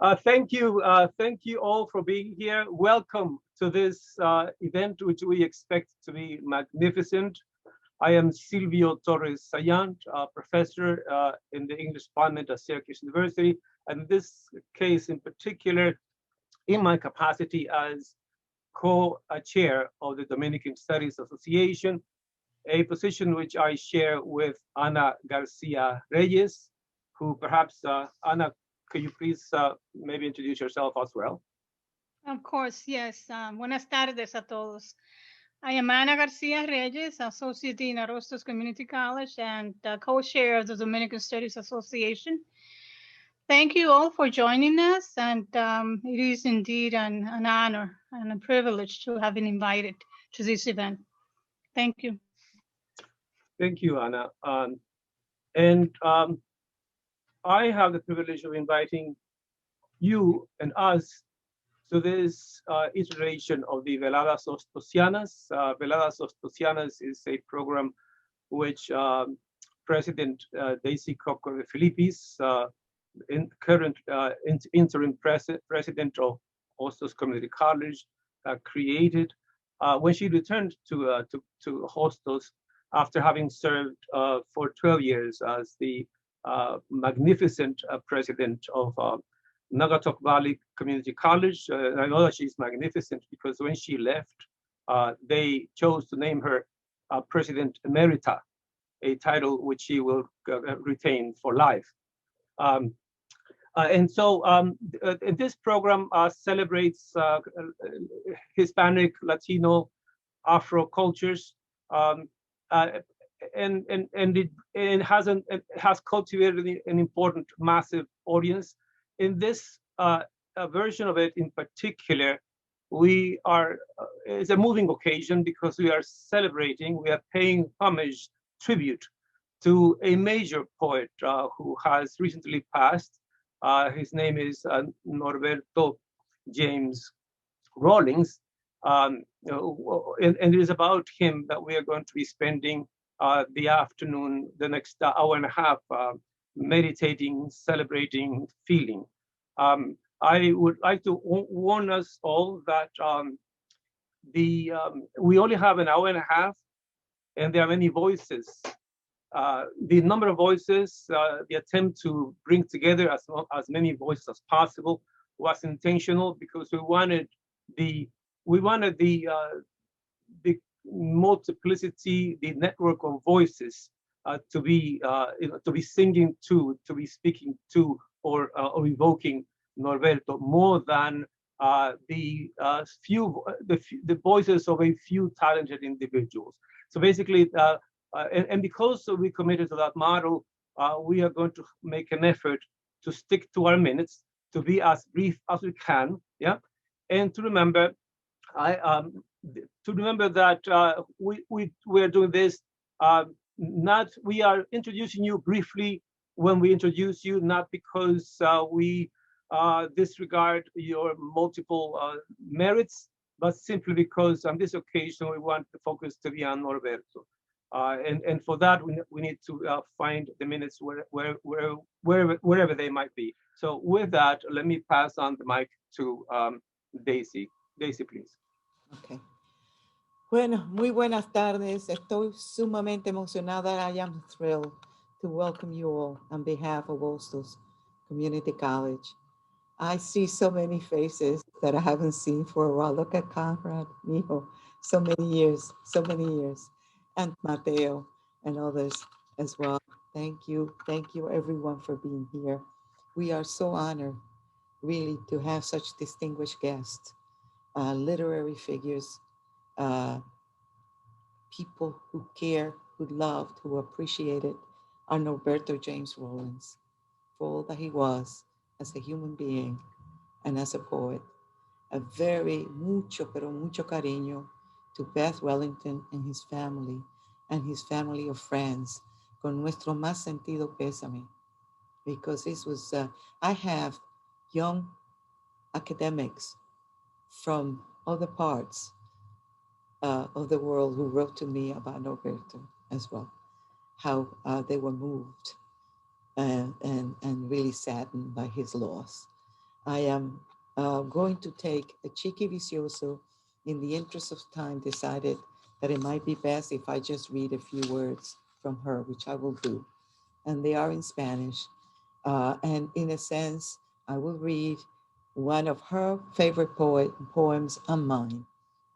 Thank you all for being here. Welcome to this event, which we expect to be magnificent. I am Silvio Torres Sayant, professor in the English department at Syracuse University, and in this case in particular, in my capacity as co-chair of the Dominican Studies Association, a position which I share with Ana Garcia Reyes, who perhaps, Ana, could you please maybe introduce yourself as well? Of course, yes. Buenas tardes a todos. I am Ana Garcia Reyes, Associate Dean at Hostos Community College and co-chair of the Dominican Studies Association. Thank you all for joining us, and it is indeed an honor and a privilege to have been invited to this event. Thank you. Thank you, Ana. And I have the privilege of inviting you and us to this iteration of the Veladas Ostosianas. Veladas Ostosianas is a program which President Daisy Coco de Filippis, current interim president of Hostos Community College, created when she returned to Hostos after having served for 12 years as the magnificent president of Nagatok Valley Community College. I know that she's magnificent because when she left, they chose to name her President Emerita, a title which she will retain for life. And so this program celebrates Hispanic, Latino, Afro cultures, and it has cultivated an important, massive audience. In this version of it, in particular, it's a moving occasion because we are paying homage, tribute to a major poet who has recently passed. His name is Norberto James Rawlings. And it is about him that we are going to be spending the afternoon, the next hour and a half, meditating, celebrating, feeling. I would like to warn us all that we only have an hour and a half, and there are many voices. The number of voices, the attempt to bring together as many voices as possible was intentional because we wanted the multiplicity, the network of voices to be singing to be speaking to, or evoking Norberto more than the voices of a few talented individuals. So basically, and because we committed to that model, we are going to make an effort to stick to our minutes, to be as brief as we can, yeah, and to remember, that we are doing this. We are introducing you briefly when we introduce you, not because we disregard your multiple merits, but simply because on this occasion we want the focus to be on Norberto. And for that, we need to find the minutes wherever they might be. So with that, let me pass on the mic to Daisy. Daisy, please. Okay. Bueno, muy buenas tardes. Estoy sumamente emocionada. I am thrilled to welcome you all on behalf of Hostos Community College. I see so many faces that I haven't seen for a while. Look at Conrad, Mijo, so many years, and Mateo and others as well. Thank you everyone for being here. We are so honored really to have such distinguished guests, literary figures, people who care, who loved, who appreciated our Norberto James Rawlings for all that he was as a human being and as a poet. A very pero mucho cariño to Beth Wellington and his family of friends, con nuestro más sentido pésame, because this was, I have young academics from other parts of the world who wrote to me about Norberto as well, how they were moved and really saddened by his loss. I am going to take a Chiqui Vicioso. In the interest of time, decided that it might be best if I just read a few words from her, which I will do. And they are in Spanish. And in a sense, I will read one of her favorite poems and mine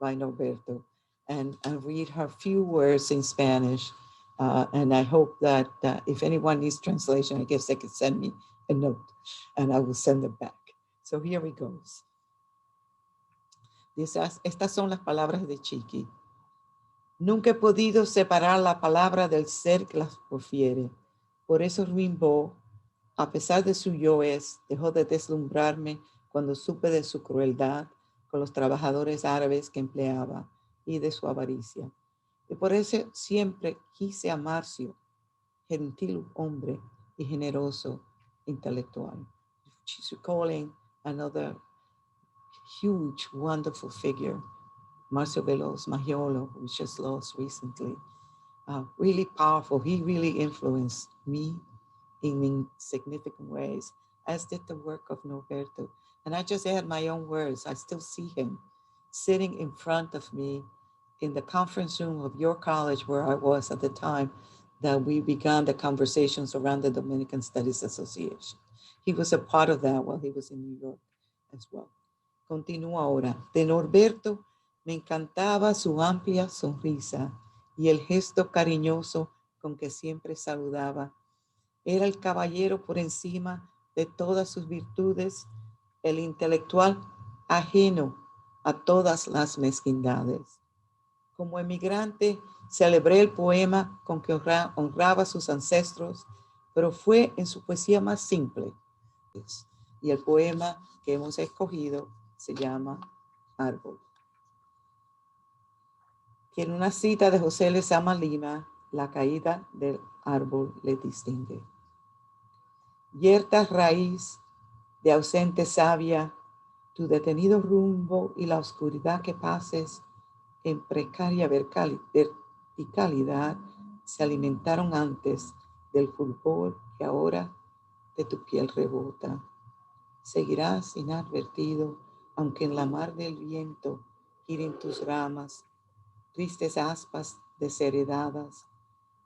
by Norberto, and read her few words in Spanish. And I hope that if anyone needs translation, I guess they could send me a note and I will send them back. So here it goes. Estas son las palabras de Chiqui. Nunca he podido separar la palabra del ser que las profiere. Por eso Rimbaud, a pesar de su yoes, dejó de deslumbrarme cuando supe de su crueldad con los trabajadores árabes que empleaba y de su avaricia. Y por eso siempre quise a Marcio, gentil hombre y generoso intelectual. She's recalling another huge, wonderful figure, Marcio Veloz Maggiolo, who was just lost recently. Really powerful. He really influenced me in significant ways, as did the work of Norberto. And I just add my own words. I still see him sitting in front of me in the conference room of your college, where I was at the time that we began the conversations around the Dominican Studies Association. He was a part of that while he was in New York as well. Continúo ahora. De Norberto me encantaba su amplia sonrisa y el gesto cariñoso con que siempre saludaba. Era el caballero por encima de todas sus virtudes, el intelectual ajeno a todas las mezquindades. Como emigrante, celebré el poema con que honraba a sus ancestros, pero fue en su poesía más simple. Y el poema que hemos escogido se llama Árbol. Que en una cita de José Lezama Lima, la caída del árbol le distingue. Yerta raíz de ausente savia, tu detenido rumbo y la oscuridad que pases en precaria verticalidad se alimentaron antes del fulgor que ahora de tu piel rebota. Seguirás inadvertido, aunque en la mar del viento giren tus ramas, tristes aspas desheredadas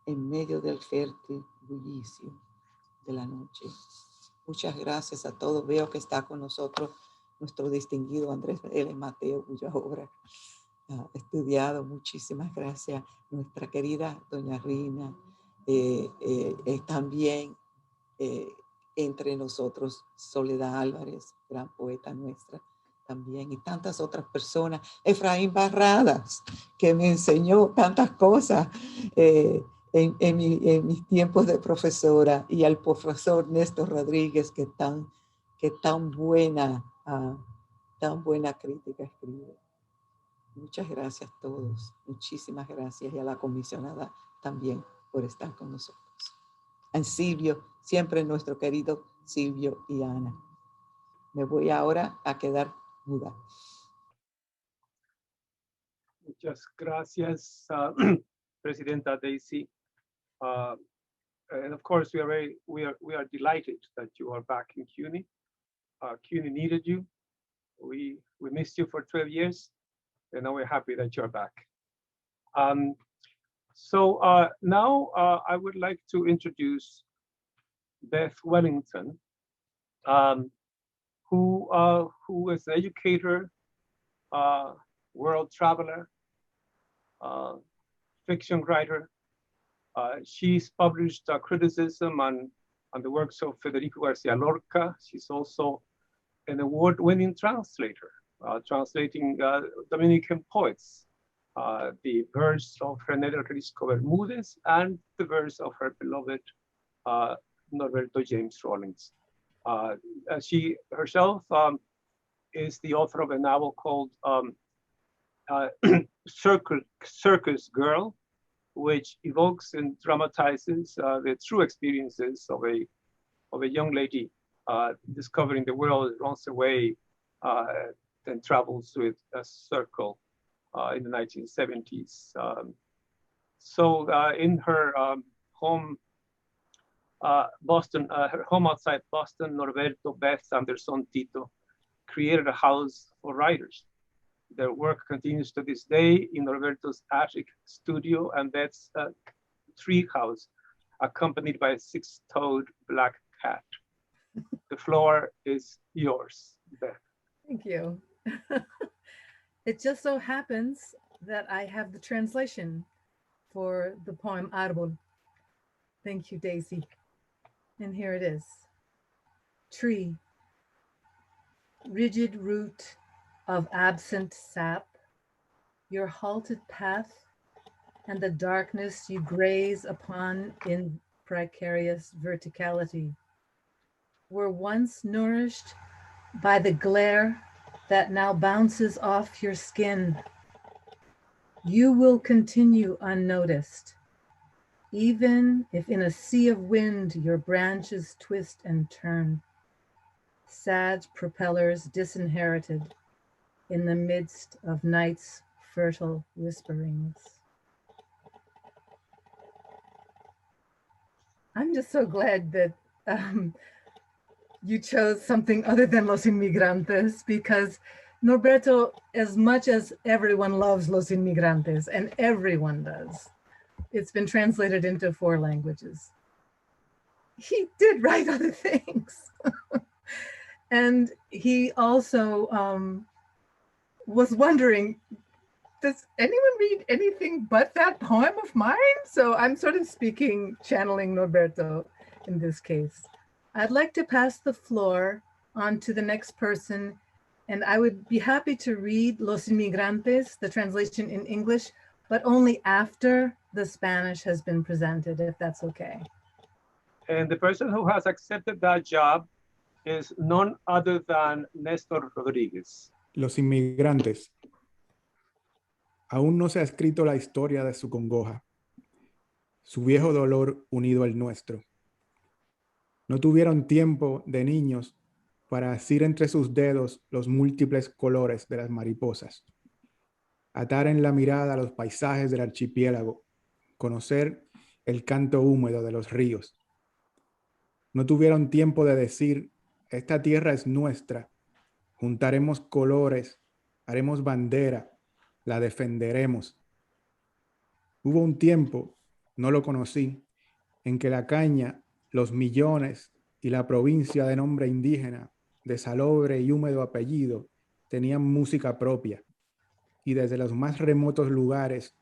en medio del fértil bullicio de la noche. Muchas gracias a todos. Veo que está con nosotros nuestro distinguido Andrés L. Mateo, cuya obra ha estudiado. Muchísimas gracias. Nuestra querida doña Rina, también entre nosotros Soledad Álvarez, gran poeta nuestra también, y tantas otras personas. Efraín Barradas, que me enseñó tantas cosas en mis tiempos de profesora, y al profesor Néstor Rodríguez, que tan buena crítica escribe. Muchas gracias a todos, muchísimas gracias, y a la comisionada también por estar con nosotros. A Silvio, siempre nuestro querido Silvio y Ana. Me voy ahora a quedar muda. Muchas gracias, Presidenta Daisy. And of course, we are delighted that you are back in CUNY. CUNY needed you. We missed you for 12 years, and now we're happy that you're back. So now I would like to introduce Beth Wellington, who is an educator, world traveler, fiction writer. She's published criticism on the works of Federico Garcia Lorca. She's also an award-winning translator, translating Dominican poets, the verse of René del Risco Bermúdez and the verse of her beloved Norberto James Rawlings. She herself is the author of a novel called Circus Girl, which evokes and dramatizes the true experiences of a young lady discovering the world, runs away, then travels with a circle in the 1970s. So in her home Boston, her home outside Boston, Norberto, Beth, Anderson, Tito, created a house for writers. Their work continues to this day in Norberto's attic studio and Beth's tree house, accompanied by a 6-toed black cat. The floor is yours, Beth. Thank you. It just so happens that I have the translation for the poem Árbol. Thank you, Daisy. And here it is. Tree, rigid root of absent sap, your halted path and the darkness you graze upon in precarious verticality were once nourished by the glare that now bounces off your skin. You will continue unnoticed, even if in a sea of wind your branches twist and turn, sad propellers disinherited in the midst of night's fertile whisperings. I'm just so glad that you chose something other than Los Inmigrantes, because Norberto, as much as everyone loves Los Inmigrantes, and everyone does, it's been translated into 4 languages. He did write other things. And he also was wondering, does anyone read anything but that poem of mine? So I'm sort of channeling Norberto in this case. I'd like to pass the floor on to the next person, and I would be happy to read Los Inmigrantes, the translation in English, but only after the Spanish has been presented, if that's okay. And the person who has accepted that job is none other than Néstor Rodríguez. Los Inmigrantes. Aún no se ha escrito la historia de su congoja, su viejo dolor unido al nuestro. No tuvieron tiempo de niños para asir entre sus dedos los múltiples colores de las mariposas, atar en la mirada los paisajes del archipiélago, conocer el canto húmedo de los ríos. No tuvieron tiempo de decir, esta tierra es nuestra, juntaremos colores, haremos bandera, la defenderemos. Hubo un tiempo, no lo conocí, en que la caña, los millones y la provincia de nombre indígena, de salobre y húmedo apellido, tenían música propia, y desde los más remotos lugares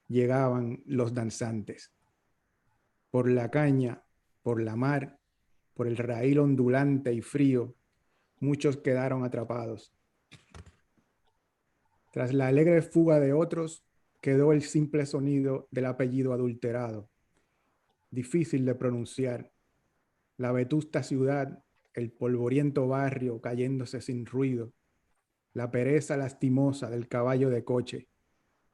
llegaban los danzantes. Por la caña, por la mar, por el raíl ondulante y frío, muchos quedaron atrapados. Tras la alegre fuga de otros, quedó el simple sonido del apellido adulterado, difícil de pronunciar, la vetusta ciudad, el polvoriento barrio cayéndose sin ruido, la pereza lastimosa del caballo de coche,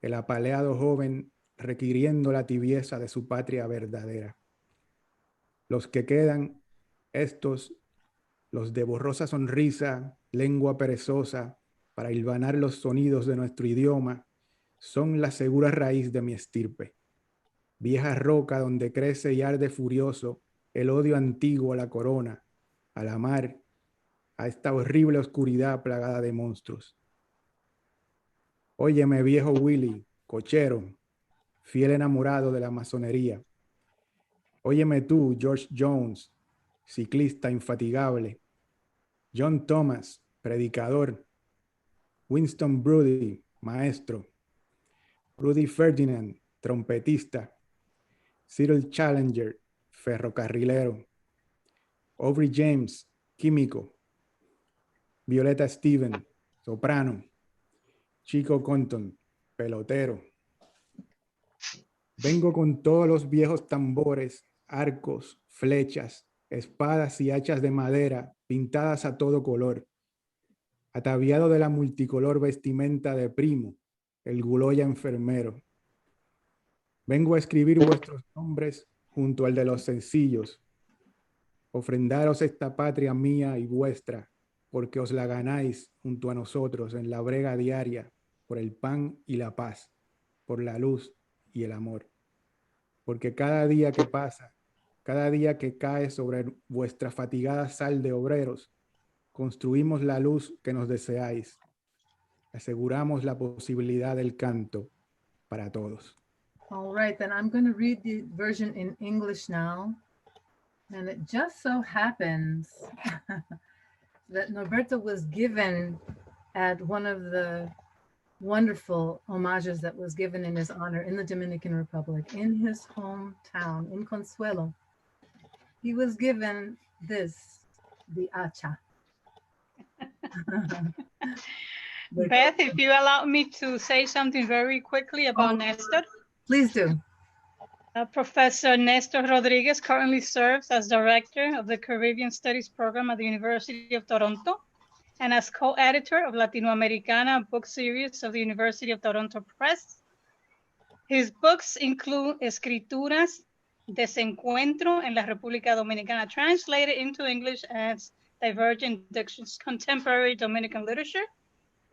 el apaleado joven requiriendo la tibieza de su patria verdadera. Los que quedan, estos, los de borrosa sonrisa, lengua perezosa, para hilvanar los sonidos de nuestro idioma, son la segura raíz de mi estirpe. Vieja roca donde crece y arde furioso el odio antiguo a la corona, a la mar, a esta horrible oscuridad plagada de monstruos. Óyeme, viejo Willy, cochero, fiel enamorado de la masonería. Óyeme tú, George Jones, ciclista infatigable. John Thomas, predicador. Winston Brodie, maestro. Rudy Ferdinand, trompetista. Cyril Challenger, ferrocarrilero. Aubrey James, químico. Violeta Steven, soprano. Chico Compton, pelotero. Vengo con todos los viejos tambores, arcos, flechas, espadas y hachas de madera pintadas a todo color, ataviado de la multicolor vestimenta de Primo, el Guloya enfermero. Vengo a escribir vuestros nombres junto al de los sencillos, ofrendaros esta patria mía y vuestra, porque os la ganáis junto a nosotros en la brega diaria, por el pan y la paz, por la luz y el amor. Porque cada día que pasa, Cada día que cae sobre vuestra fatigada sal de obreros, construimos la luz que nos deseáis. Aseguramos la posibilidad del canto para todos. All right, then I'm going to read the version in English now. And it just so happens that Norberto was given at one of the wonderful homages that was given in his honor in the Dominican Republic, in his hometown, in Consuelo. He was given this, the hacha. Beth, if you allow me to say something very quickly about Nestor. Please do. Professor Nestor Rodriguez currently serves as Director of the Caribbean Studies Program at the University of Toronto and as co-editor of Latinoamericana book series of the University of Toronto Press. His books include Escrituras, Desencuentro en la República Dominicana, translated into English as Divergent Dictions, Contemporary Dominican Literature,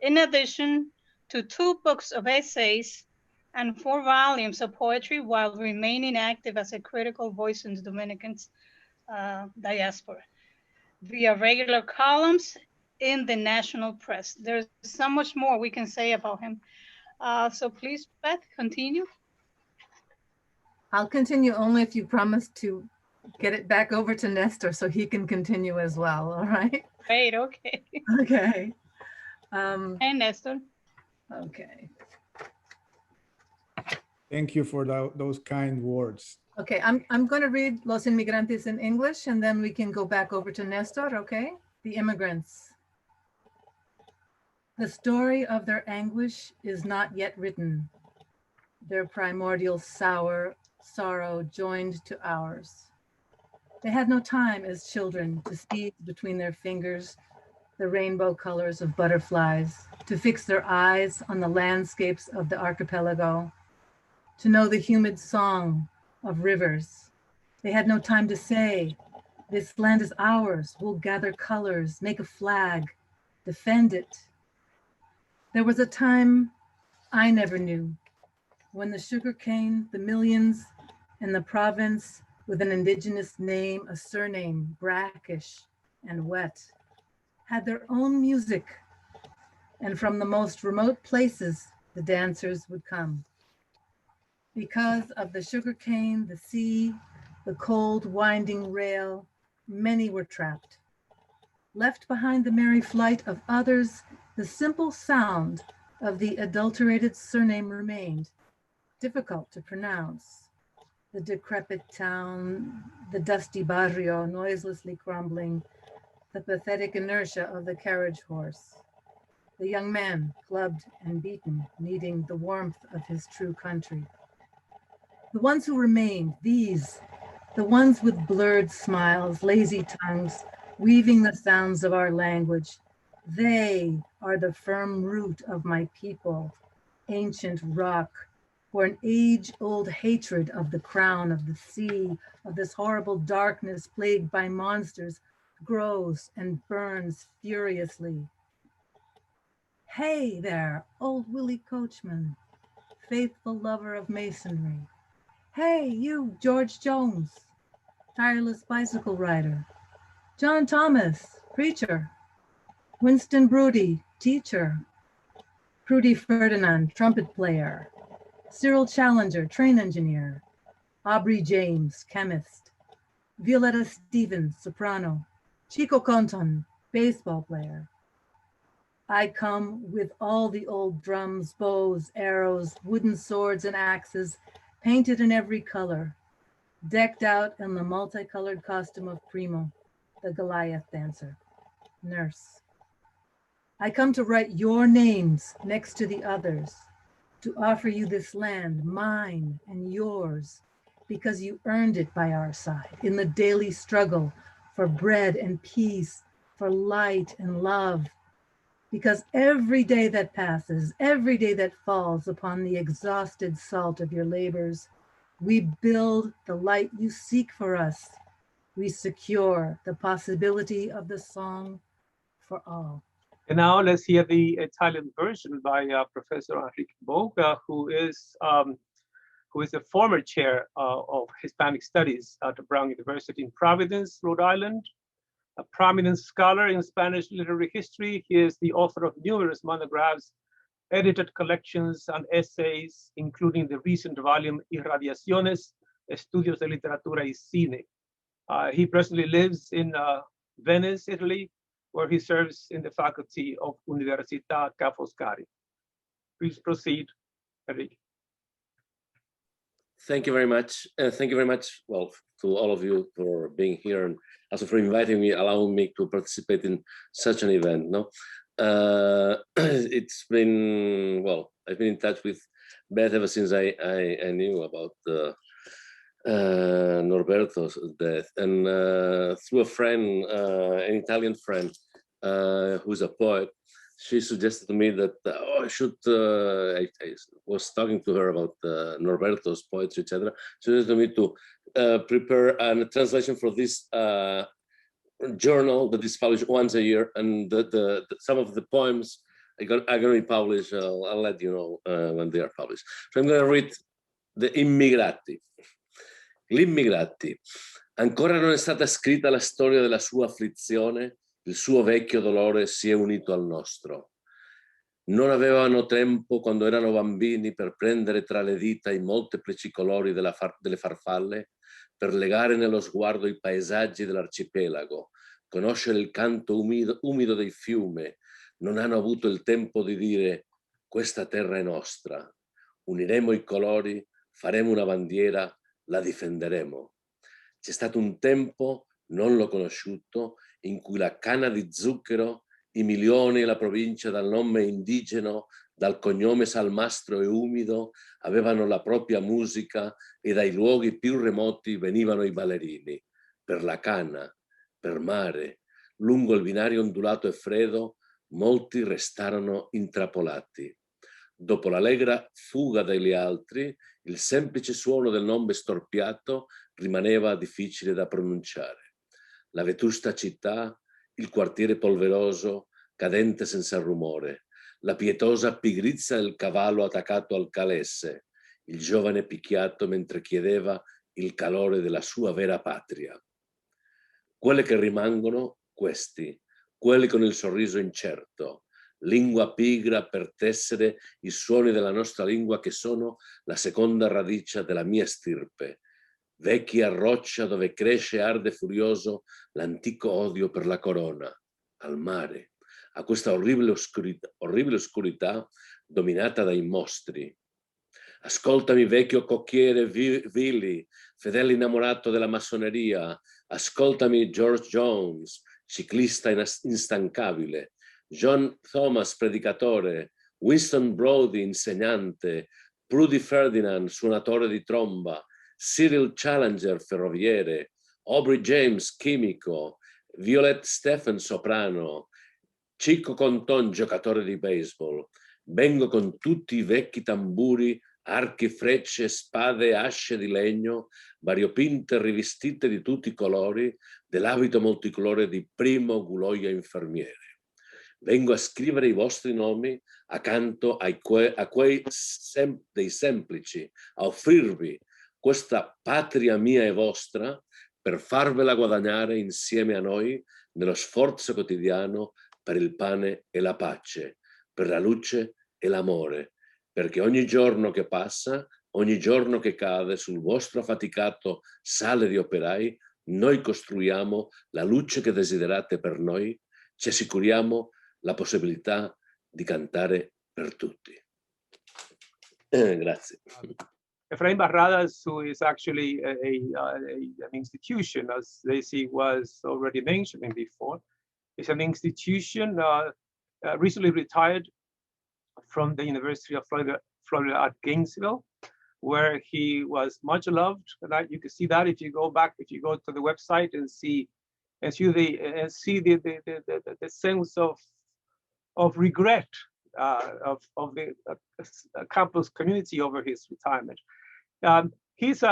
in addition to 2 books of essays and 4 volumes of poetry while remaining active as a critical voice in the Dominican diaspora via regular columns in the national press. There's so much more we can say about him. So please, Beth, continue. I'll continue only if you promise to get it back over to Nestor so he can continue as well, all right? Great, okay. Okay. And Nestor. Okay. Thank you for those kind words. Okay, I'm going to read Los Inmigrantes in English, and then we can go back over to Nestor, okay? The immigrants. The story of their anguish is not yet written. Their primordial sorrow joined to ours. They had no time as children to see between their fingers the rainbow colors of butterflies, to fix their eyes on the landscapes of the archipelago, to know the humid song of rivers. They had no time to say, this land is ours, we'll gather colors, make a flag, defend it. There was a time I never knew, when the sugarcane, the millions, and the province with an indigenous name, a surname, brackish and wet, had their own music, and from the most remote places, the dancers would come. Because of the sugarcane, the sea, the cold winding rail, many were trapped. Left behind the merry flight of others, the simple sound of the adulterated surname remained, difficult to pronounce. The decrepit town, the dusty barrio noiselessly crumbling, the pathetic inertia of the carriage horse. The young man, clubbed and beaten, needing the warmth of his true country. The ones who remained, these, the ones with blurred smiles, lazy tongues, weaving the sounds of our language, they are the firm root of my people, ancient rock, where an age-old hatred of the crown of the sea, of this horrible darkness plagued by monsters, grows and burns furiously. Hey there, old Willie Coachman, faithful lover of masonry. Hey, you, George Jones, tireless bicycle rider. John Thomas, preacher. Winston Brody, teacher. Prudy Ferdinand, trumpet player. Cyril Challenger, train engineer. Aubrey James, chemist. Violetta Stevens, soprano. Chico Conton, baseball player. I come with all the old drums, bows, arrows, wooden swords and axes, painted in every color, decked out in the multicolored costume of Primo, the Goliath dancer, nurse. I come to write your names next to the others, to offer you this land, mine and yours, because you earned it by our side in the daily struggle for bread and peace, for light and love, because every day that passes, every day that falls upon the exhausted salt of your labors, we build the light you seek for us. We secure the possibility of the song for all. And now let's hear the Italian version by Professor Enrique Boga, who who is a former chair of Hispanic Studies at Brown University in Providence, Rhode Island. A prominent scholar in Spanish literary history, he is the author of numerous monographs, edited collections, and essays, including the recent volume Irradiaciones, Estudios de Literatura y Cine. He presently lives in Venice, Italy, where he serves in the faculty of Università Ca' Foscari. Please proceed, Enrique. Thank you very much. Thank you very much, well, to all of you for being here and also for inviting me, allowing me to participate in such an event. No, it's been, well, I've been in touch with Beth ever since I knew about Norberto's death, and through a friend, an Italian friend who's a poet, she suggested to me that I should. I was talking to her about Norberto's poetry, etc. She suggested to me to prepare a translation for this journal that is published once a year, and some of the poems are going to be published. I'll let you know when they are published. So I'm going to read The Immigrati. Gli immigrati. Ancora non è stata scritta la storia della sua afflizione, il suo vecchio dolore si è unito al nostro. Non avevano tempo quando erano bambini per prendere tra le dita i molteplici colori delle farfalle, per legare nello sguardo i paesaggi dell'arcipelago, conoscere il canto umido del fiume. Non hanno avuto il tempo di dire: questa terra è nostra, uniremo i colori, faremo una bandiera, la difenderemo. C'è stato un tempo, non l'ho conosciuto, in cui la canna di zucchero, i milioni e la provincia dal nome indigeno, dal cognome salmastro e umido, avevano la propria musica e dai luoghi più remoti venivano i ballerini. Per la canna, per mare, lungo il binario ondulato e freddo, molti restarono intrappolati. Dopo l'allegra fuga degli altri, il semplice suono del nome storpiato rimaneva difficile da pronunciare. La vetusta città, il quartiere polveroso, cadente senza rumore, la pietosa pigrizia del cavallo attaccato al calesse, il giovane picchiato mentre chiedeva il calore della sua vera patria. Quelle che rimangono, questi, quelli con il sorriso incerto, lingua pigra per tessere i suoni della nostra lingua che sono la seconda radice della mia stirpe, vecchi a roccia dove cresce e arde furioso l'antico odio per la corona, al mare, a questa orribile oscurità dominata dai mostri. Ascoltami vecchio cocchiere Vili, fedele innamorato della massoneria, ascoltami George Jones, ciclista instancabile, John Thomas predicatore, Winston Brodie insegnante, Prudy Ferdinand suonatore di tromba, Cyril Challenger ferroviere, Aubrey James chimico, Violet Stephen soprano, Chico Conton giocatore di baseball. Vengo con tutti i vecchi tamburi, archi, frecce, spade, asce di legno, variopinte rivestite di tutti i colori, dell'abito multicolore di Primo Guloia infermiere. Vengo a scrivere i vostri nomi accanto a quei dei semplici, a offrirvi questa patria mia e vostra per farvela guadagnare insieme a noi nello sforzo quotidiano per il pane e la pace, per la luce e l'amore, perché ogni giorno che passa, ogni giorno che cade sul vostro affaticato sale di operai, noi costruiamo la luce che desiderate per noi, ci assicuriamo la possibilità di cantare per tutti. Grazie. Efraín Barradas, who is actually an institution, as Daisy was already mentioning before, is an institution recently retired from the University of Florida at Gainesville, where he was much loved. And you can see that if you go to the website and see the sense of regret of the campus community over his retirement. He's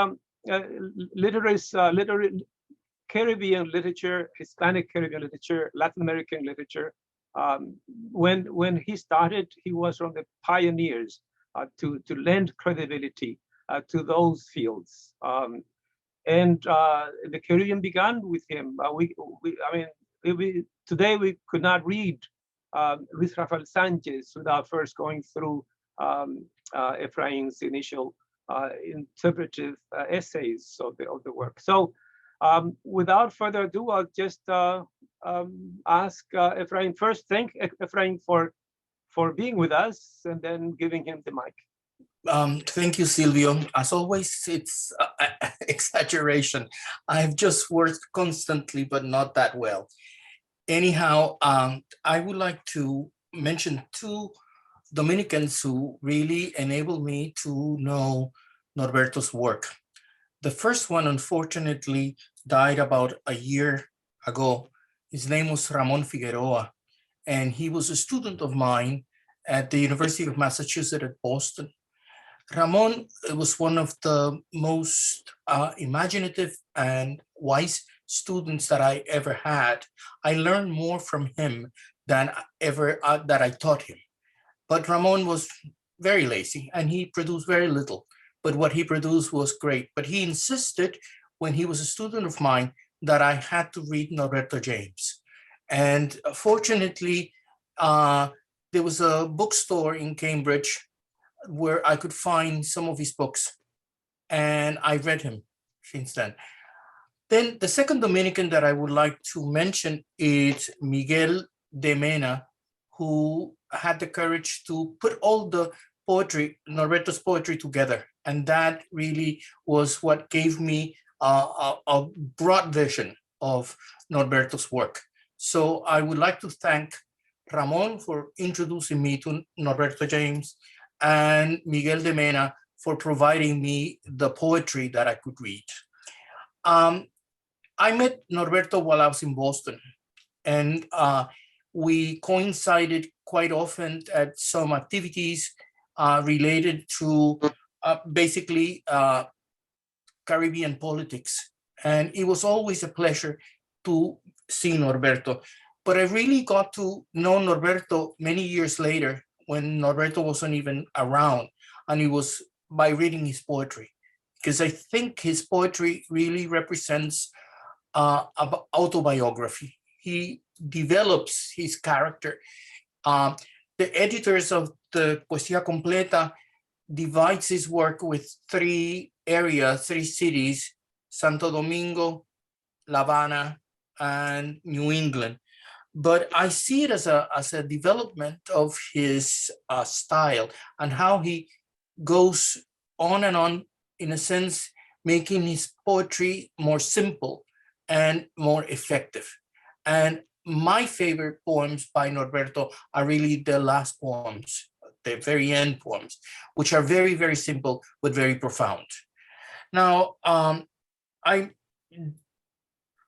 literary Caribbean literature, Hispanic Caribbean literature, Latin American literature. When he started, he was from the pioneers to lend credibility to those fields. And the Caribbean began with him. Today we could not read Luis Rafael Sanchez without first going through Efrain's initial interpretive essays of the work. So without further ado, I'll just ask Efrain first, thank Efrain for being with us, and then giving him the mic. Thank you, Silvio. As always, it's exaggeration. I've just worked constantly, but not that well. Anyhow, I would like to mention two Dominicans who really enabled me to know Norberto's work. The first one, unfortunately, died about a year ago. His name was Ramon Figueroa, and he was a student of mine at the University of Massachusetts at Boston. Ramon was one of the most imaginative and wise students that I ever had. I learned more from him than ever that I taught him. But Ramon was very lazy and he produced very little, but what he produced was great. But he insisted when he was a student of mine that I had to read Norberto James. And fortunately, there was a bookstore in Cambridge where I could find some of his books, and I read him since then. Then the second Dominican that I would like to mention is Miguel de Mena, who had the courage to put all the poetry, Norberto's poetry, together. And that really was what gave me a broad vision of Norberto's work. So I would like to thank Ramon for introducing me to Norberto James, and Miguel de Mena for providing me the poetry that I could read. I met Norberto while I was in Boston, and we coincided quite often at some activities related to basically Caribbean politics. And it was always a pleasure to see Norberto. But I really got to know Norberto many years later, when Norberto wasn't even around, and it was by reading his poetry, because I think his poetry really represents autobiography. He develops his character. The editors of the Poesía Completa divides his work with three areas, three cities: Santo Domingo, La Habana, and New England. But I see it as a development of his style and how he goes on and on, in a sense, making his poetry more simple and more effective. And my favorite poems by Norberto are really the last poems, the very end poems, which are very, very simple, but very profound. Now, I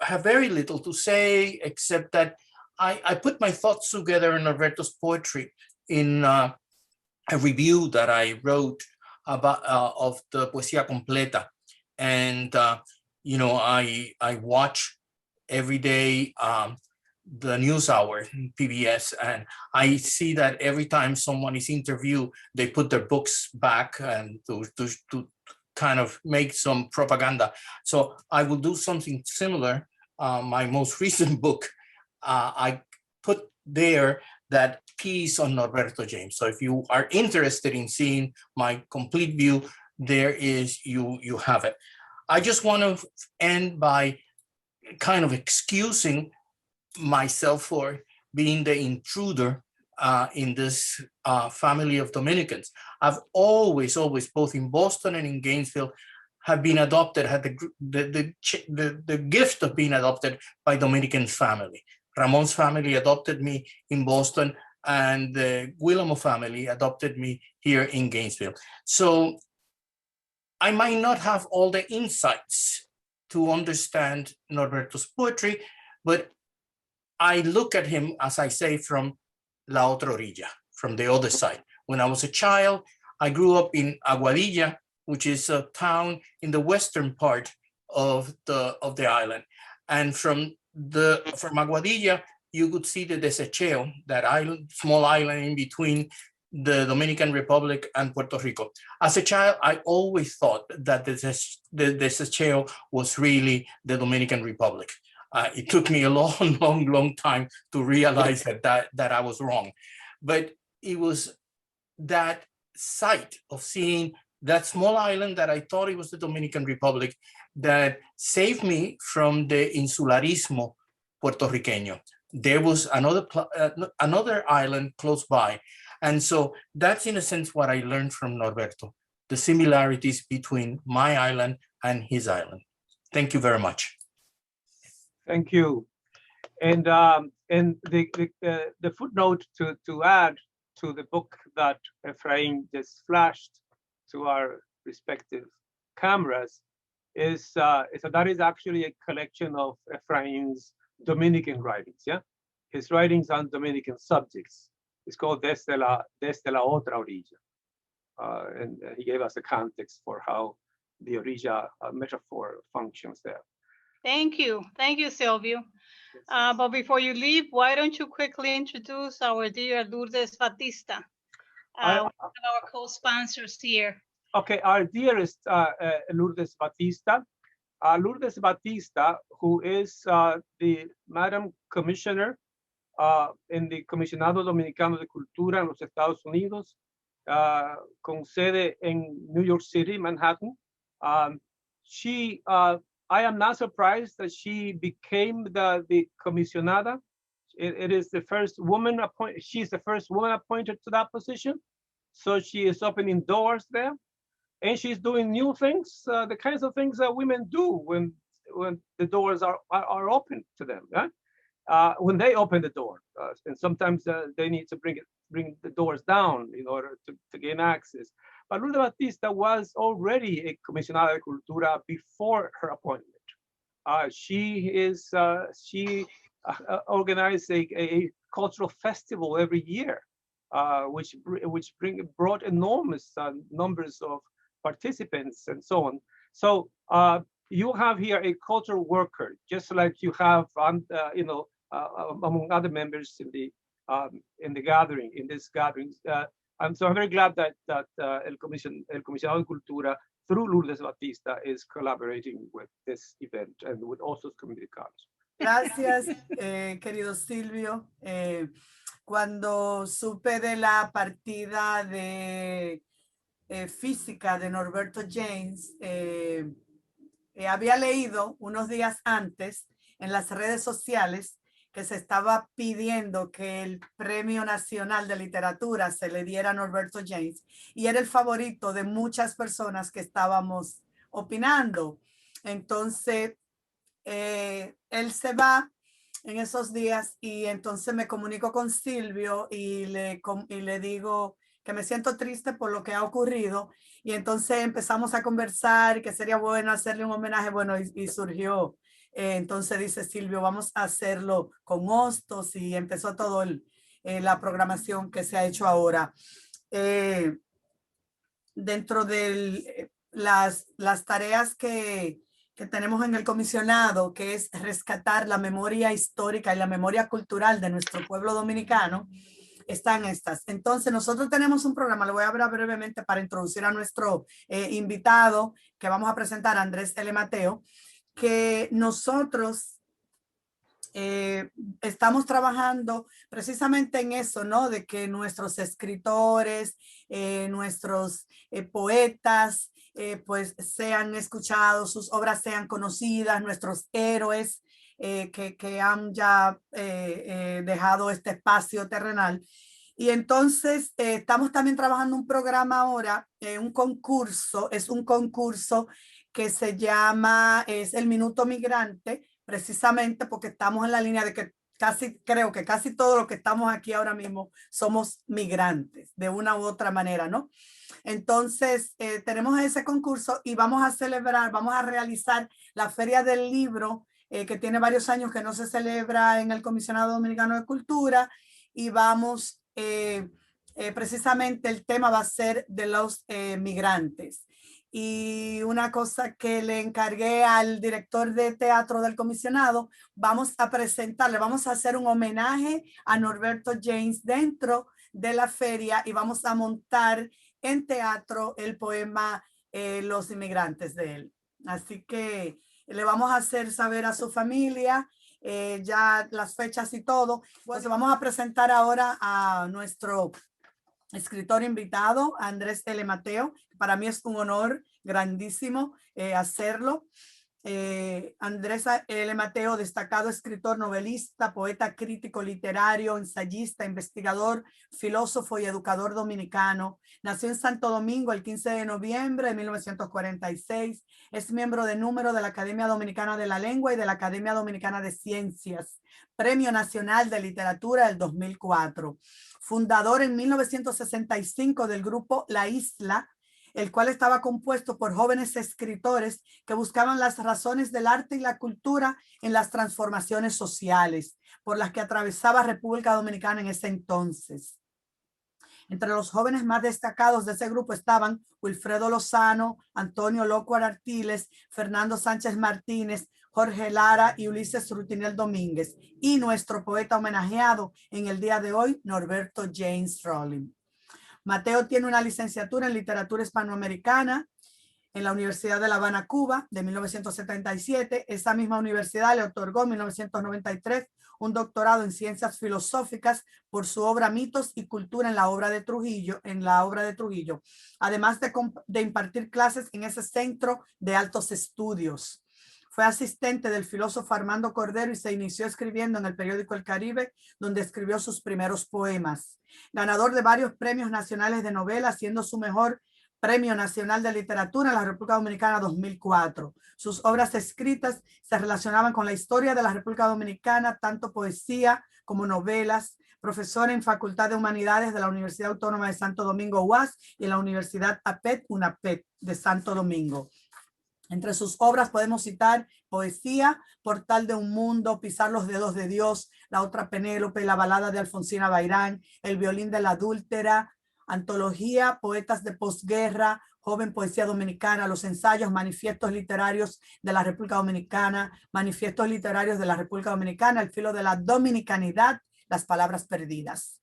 have very little to say, except that I put my thoughts together in Norberto's poetry in a review that I wrote about of the Poesía Completa. And, you know, I watch every day the NewsHour, PBS, and I see that every time someone is interviewed, they put their books back and to kind of make some propaganda. So I will do something similar. My most recent book, I put there that piece on Norberto James. So if you are interested in seeing my complete view, there is, you have it. I just want to end by kind of excusing myself for being the intruder in this family of Dominicans. I've always, both in Boston and in Gainesville, have been adopted, had the gift of being adopted by Dominican family. Ramon's family adopted me in Boston, and the Guillermo family adopted me here in Gainesville. So I might not have all the insights to understand Norberto's poetry, but I look at him, as I say, from La Otra Orilla, from the other side. When I was a child, I grew up in Aguadilla, which is a town in the western part of the island. And from Aguadilla, you could see the Desecheo, that island, small island in between the Dominican Republic and Puerto Rico. As a child, I always thought that the Desecheo was really the Dominican Republic. It took me a long time to realize that I was wrong. But it was that sight of seeing that small island that I thought it was the Dominican Republic that saved me from the insularismo puertorriqueño. There was another island close by. And so that's in a sense what I learned from Norberto, the similarities between my island and his island. Thank you very much. Thank you. And the footnote to add to the book that Efrain just flashed to our respective cameras is that is actually a collection of Efrain's Dominican writings. Yeah, his writings on Dominican subjects. It's called Desde la Otra Orilla. And he gave us the context for how the orilla metaphor functions there. Thank you, Silvio. But before you leave, why don't you quickly introduce our dear Lourdes Batista, one of our co-sponsors here. Okay, our dearest Lourdes Batista. Lourdes Batista, who is the Madam Commissioner en el Comisionado Dominicano de Cultura en los Estados Unidos, con sede en New York City, Manhattan. I am not surprised that she became the comisionada. It is the first woman appointed. She's the first woman appointed to that position. So she is opening doors there, and she's doing new things, the kinds of things that women do when the doors are open to them. Right? When they open the door, and sometimes they need to bring the doors down in order to gain access. But Lourdes Batista was already a Comisionada de Cultura before her appointment. She organized a cultural festival every year, which brought enormous numbers of participants and so on. So you have here a cultural worker, just like you have, among other members in the gathering, in this gathering. And so I'm very glad that El Comisionado de Cultura, through Lourdes Batista, is collaborating with this event and with also Comunicados. Gracias, querido Silvio. Cuando supe de la partida de física de Norberto James, había leído unos días antes en las redes sociales que se estaba pidiendo que el Premio Nacional de Literatura se le diera a Norberto James, y era el favorito de muchas personas que estábamos opinando. Entonces, él se va en esos días y entonces me comunico con Silvio y le digo que me siento triste por lo que ha ocurrido, y entonces empezamos a conversar que sería bueno hacerle un homenaje, bueno, y surgió. Entonces dice Silvio, vamos a hacerlo con Hostos, y empezó todo la programación que se ha hecho ahora. Dentro de las tareas que tenemos en el comisionado, que es rescatar la memoria histórica y la memoria cultural de nuestro pueblo dominicano, están estas. Entonces nosotros tenemos un programa, le voy a hablar brevemente para introducir a nuestro invitado que vamos a presentar, Andrés L. Mateo, que nosotros estamos trabajando precisamente en eso, ¿no? De que nuestros escritores, nuestros poetas, pues sean escuchados, sus obras sean conocidas, nuestros héroes que han ya dejado este espacio terrenal. Y entonces estamos también trabajando un programa ahora, un concurso que se llama, es el Minuto Migrante, precisamente porque estamos en la línea de que creo que casi todos los que estamos aquí ahora mismo somos migrantes de una u otra manera, ¿no? Entonces, tenemos ese concurso y vamos a realizar la Feria del Libro, que tiene varios años que no se celebra en el Comisionado Dominicano de Cultura, y vamos, precisamente el tema va a ser de los migrantes. Y una cosa que le encargué al director de teatro del comisionado, vamos a hacer un homenaje a Norberto James dentro de la feria y vamos a montar en teatro el poema Los Inmigrantes de él. Así que le vamos a hacer saber a su familia ya las fechas y todo. Pues vamos a presentar ahora a nuestro escritor invitado, Andrés L. Mateo. Para mí es un honor grandísimo hacerlo. Andrés L. Mateo, destacado escritor, novelista, poeta, crítico literario, ensayista, investigador, filósofo y educador dominicano. Nació en Santo Domingo el 15 de noviembre de 1946. Es miembro de número de la Academia Dominicana de la Lengua y de la Academia Dominicana de Ciencias. Premio Nacional de Literatura del 2004. Fundador en 1965 del grupo La Isla, el cual estaba compuesto por jóvenes escritores que buscaban las razones del arte y la cultura en las transformaciones sociales por las que atravesaba República Dominicana en ese entonces. Entre los jóvenes más destacados de ese grupo estaban Wilfredo Lozano, Antonio Lócuar Artiles, Fernando Sánchez Martínez, Jorge Lara y Ulises Rutinel Domínguez, y nuestro poeta homenajeado en el día de hoy, Norberto James Rawlings. Mateo tiene una licenciatura en literatura hispanoamericana en la Universidad de La Habana, Cuba, de 1977. Esa misma universidad le otorgó en 1993 un doctorado en ciencias filosóficas por su obra Mitos y Cultura en la obra de Trujillo, además de impartir clases en ese centro de altos estudios. Fue asistente del filósofo Armando Cordero y se inició escribiendo en el periódico El Caribe, donde escribió sus primeros poemas. Ganador de varios premios nacionales de novela, siendo su mejor Premio Nacional de Literatura en la República Dominicana 2004. Sus obras escritas se relacionaban con la historia de la República Dominicana, tanto poesía como novelas. Profesor en Facultad de Humanidades de la Universidad Autónoma de Santo Domingo, UAS, y en la Universidad APET, UNAPET de Santo Domingo. Entre sus obras podemos citar poesía, Portal de un Mundo, Pisar los Dedos de Dios, La Otra Penélope, La Balada de Alfonsina Bairán, El Violín de la Adúltera, Antología, Poetas de Posguerra, Joven Poesía Dominicana, Los Ensayos, Manifiestos Literarios de la República Dominicana, Manifiestos Literarios de la República Dominicana, El Filo de la Dominicanidad, Las Palabras Perdidas.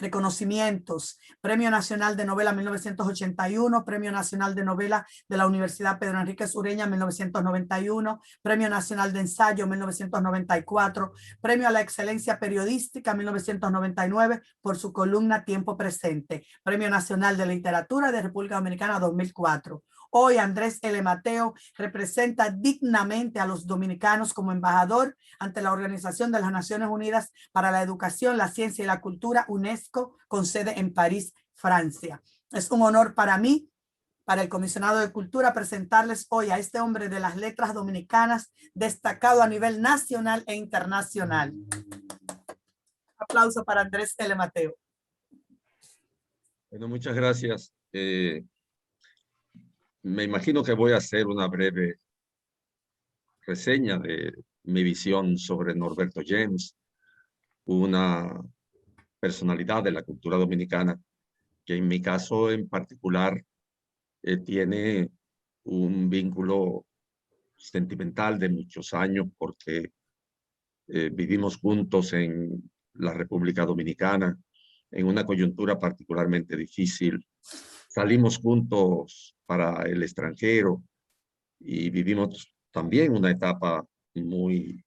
Reconocimientos: Premio Nacional de Novela 1981, Premio Nacional de Novela de la Universidad Pedro Enríquez Ureña 1991, Premio Nacional de Ensayo 1994, Premio a la Excelencia Periodística 1999 por su columna Tiempo Presente, Premio Nacional de Literatura de República Dominicana 2004. Hoy Andrés L. Mateo representa dignamente a los dominicanos como embajador ante la Organización de las Naciones Unidas para la Educación, la Ciencia y la Cultura, UNESCO, con sede en París, Francia. Es un honor para mí, para el Comisionado de Cultura, presentarles hoy a este hombre de las letras dominicanas, destacado a nivel nacional e internacional. Aplauso para Andrés L. Mateo. Bueno, muchas gracias. Me imagino que voy a hacer una breve reseña de mi visión sobre Norberto James, una personalidad de la cultura dominicana que en mi caso en particular tiene un vínculo sentimental de muchos años porque vivimos juntos en la República Dominicana en una coyuntura particularmente difícil. Salimos juntos para el extranjero y vivimos también una etapa muy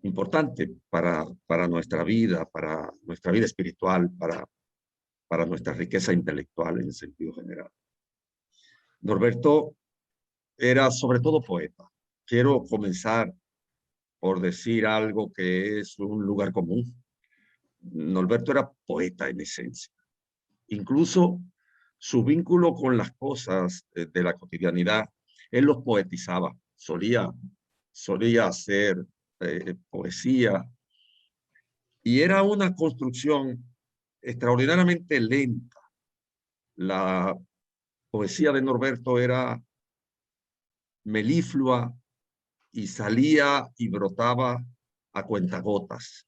importante para nuestra vida espiritual, para nuestra riqueza intelectual en el sentido general. Norberto era sobre todo poeta. Quiero comenzar por decir algo que es un lugar común. Norberto era poeta en esencia. Incluso su vínculo con las cosas de la cotidianidad, él los poetizaba, solía hacer poesía, y era una construcción extraordinariamente lenta. La poesía de Norberto era meliflua y salía y brotaba a cuentagotas.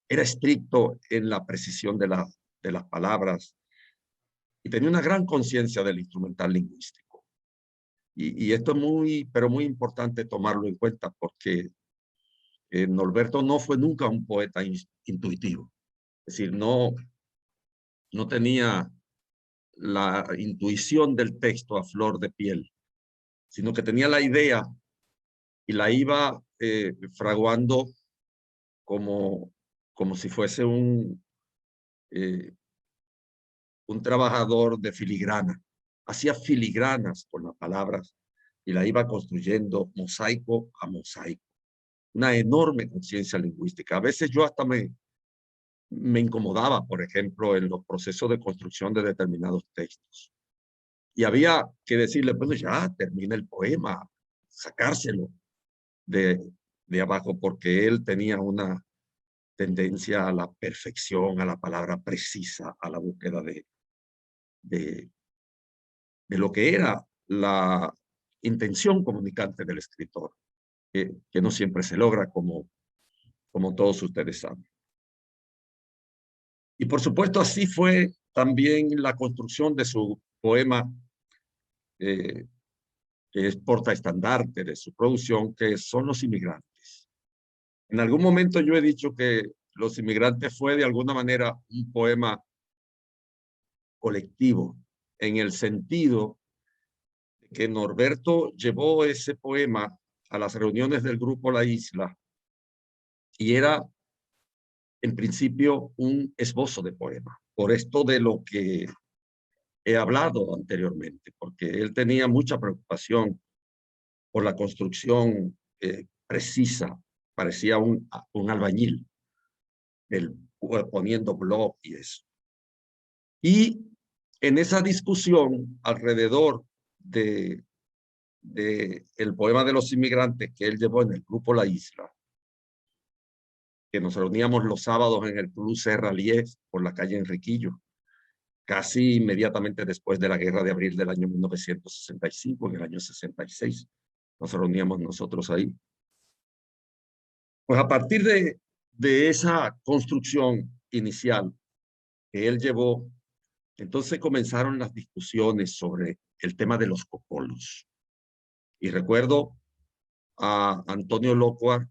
Era estricto en la precisión de las palabras y tenía una gran conciencia del instrumental lingüístico. Y esto es pero muy importante tomarlo en cuenta porque Norberto no fue nunca un poeta intuitivo. Es decir, no no tenía la intuición del texto a flor de piel, sino que tenía la idea y la iba fraguando como si fuese un trabajador de filigrana. Hacía filigranas con las palabras y la iba construyendo mosaico a mosaico. Una enorme conciencia lingüística. A veces yo hasta me incomodaba, por ejemplo, en los procesos de construcción de determinados textos. Y había que decirle, bueno, ya termina el poema, sacárselo de abajo, porque él tenía una tendencia a la perfección, a la palabra precisa, a la búsqueda de lo que era la intención comunicante del escritor, que no siempre se logra, como todos ustedes saben. Y por supuesto así fue también la construcción de su poema, que es portaestandarte de su producción, que son Los Inmigrantes. En algún momento yo he dicho que Los Inmigrantes fue de alguna manera un poema colectivo, en el sentido de que Norberto llevó ese poema a las reuniones del grupo La Isla y era en principio un esbozo de poema, por esto de lo que he hablado anteriormente, porque él tenía mucha preocupación por la construcción precisa, parecía un albañil, poniendo bloc y eso. Y en esa discusión alrededor de el poema de Los Inmigrantes que él llevó en el grupo La Isla, que nos reuníamos los sábados en el Club Serra Liés por la calle Enriquillo, casi inmediatamente después de la Guerra de Abril del año 1965, en el año 66, nos reuníamos nosotros ahí. Pues a partir de esa construcción inicial que él llevó, entonces comenzaron las discusiones sobre el tema de los cocolos. Y recuerdo a Antonio Locua,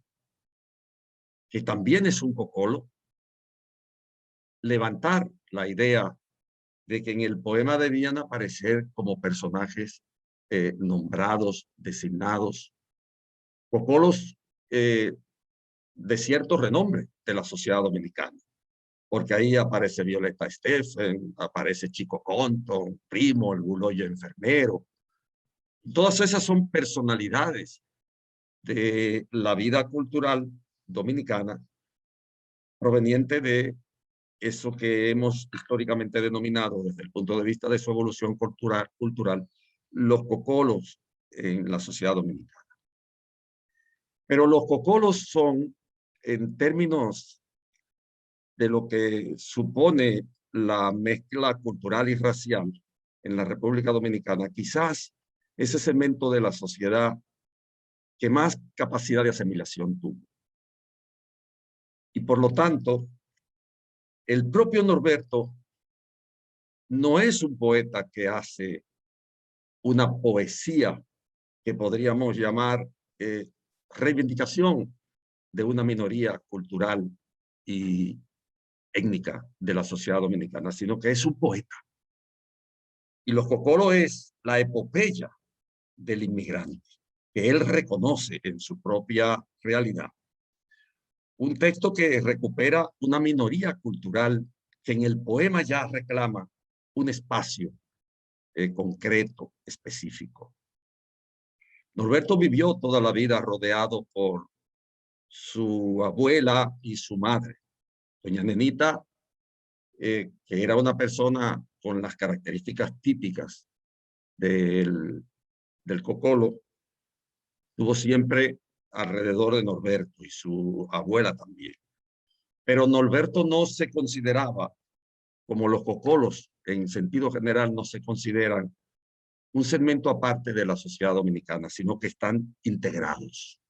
que también es un cocolo, levantar la idea de que en el poema debían aparecer como personajes nombrados, designados, cocolos de cierto renombre de la sociedad dominicana, porque ahí aparece Violeta Estefan, aparece Chico Compton, Primo, el Buloyo enfermero. Todas esas son personalidades de la vida cultural dominicana, proveniente de eso que hemos históricamente denominado, desde el punto de vista de su evolución cultural, los cocolos en la sociedad dominicana. Pero los cocolos son, en términos de lo que supone la mezcla cultural y racial en la República Dominicana, quizás ese segmento de la sociedad que más capacidad de asimilación tuvo. Y por lo tanto, el propio Norberto no es un poeta que hace una poesía que podríamos llamar reivindicación de una minoría cultural y étnica de la sociedad dominicana, sino que es un poeta. Y Los Cocolos es la epopeya del inmigrante, que él reconoce en su propia realidad. Un texto que recupera una minoría cultural que en el poema ya reclama un espacio concreto, específico. Norberto vivió toda la vida rodeado por su abuela y su madre. Doña Nenita, que era una persona con las características típicas del cocolo, estuvo siempre alrededor de Norberto y su abuela también. Pero Norberto no se consideraba, como los cocolos en sentido general no se consideran un segmento aparte de la sociedad dominicana, sino que están integrados.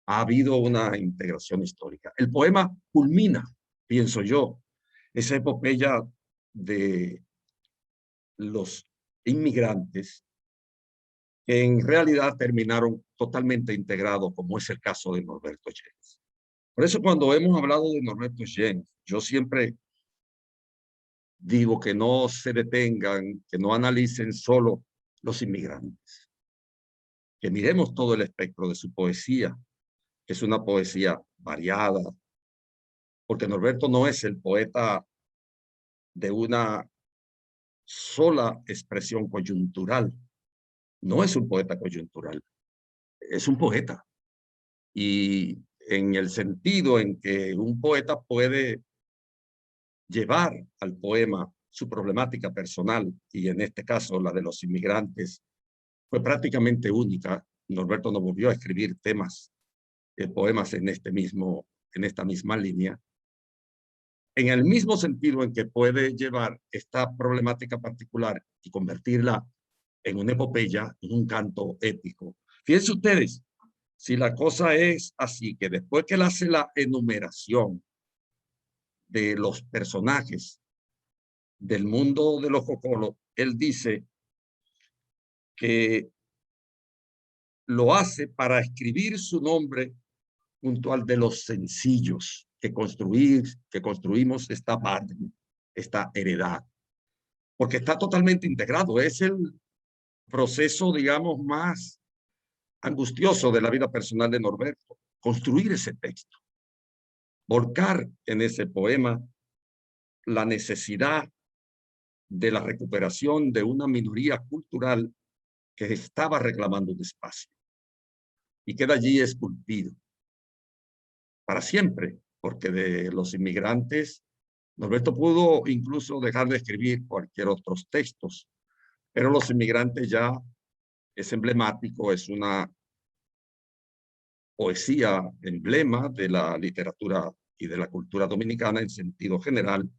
Ha habido una integración histórica. El poema culmina, pienso yo, esa epopeya de los inmigrantes que en realidad terminaron totalmente integrados, como es el caso de Norberto James. Por eso cuando hemos hablado de Norberto James, yo siempre digo que no se detengan, que no analicen solo los inmigrantes, que miremos todo el espectro de su poesía, que es una poesía variada, porque Norberto no es el poeta de una sola expresión coyuntural, no es un poeta coyuntural, es un poeta. Y en el sentido en que un poeta puede llevar al poema su problemática personal, y en este caso la de los inmigrantes, fue prácticamente única. Norberto no volvió a escribir poemas en esta misma línea. En el mismo sentido en que puede llevar esta problemática particular y convertirla en una epopeya, en un canto épico. Fíjense ustedes, si la cosa es así, que después que él hace la enumeración de los personajes del mundo de los cocolos, él dice que lo hace para escribir su nombre junto al de los sencillos que construimos esta parte, esta heredad, porque está totalmente integrado. Es el proceso, digamos, más angustioso de la vida personal de Norberto, construir ese texto, volcar en ese poema la necesidad de la recuperación de una minoría cultural que estaba reclamando un espacio y queda allí esculpido para siempre, porque de los inmigrantes Norberto pudo incluso dejar de escribir cualquier otros textos, pero los inmigrantes ya es emblemático, es una poesía emblema de la literatura y de la cultura dominicana en sentido general,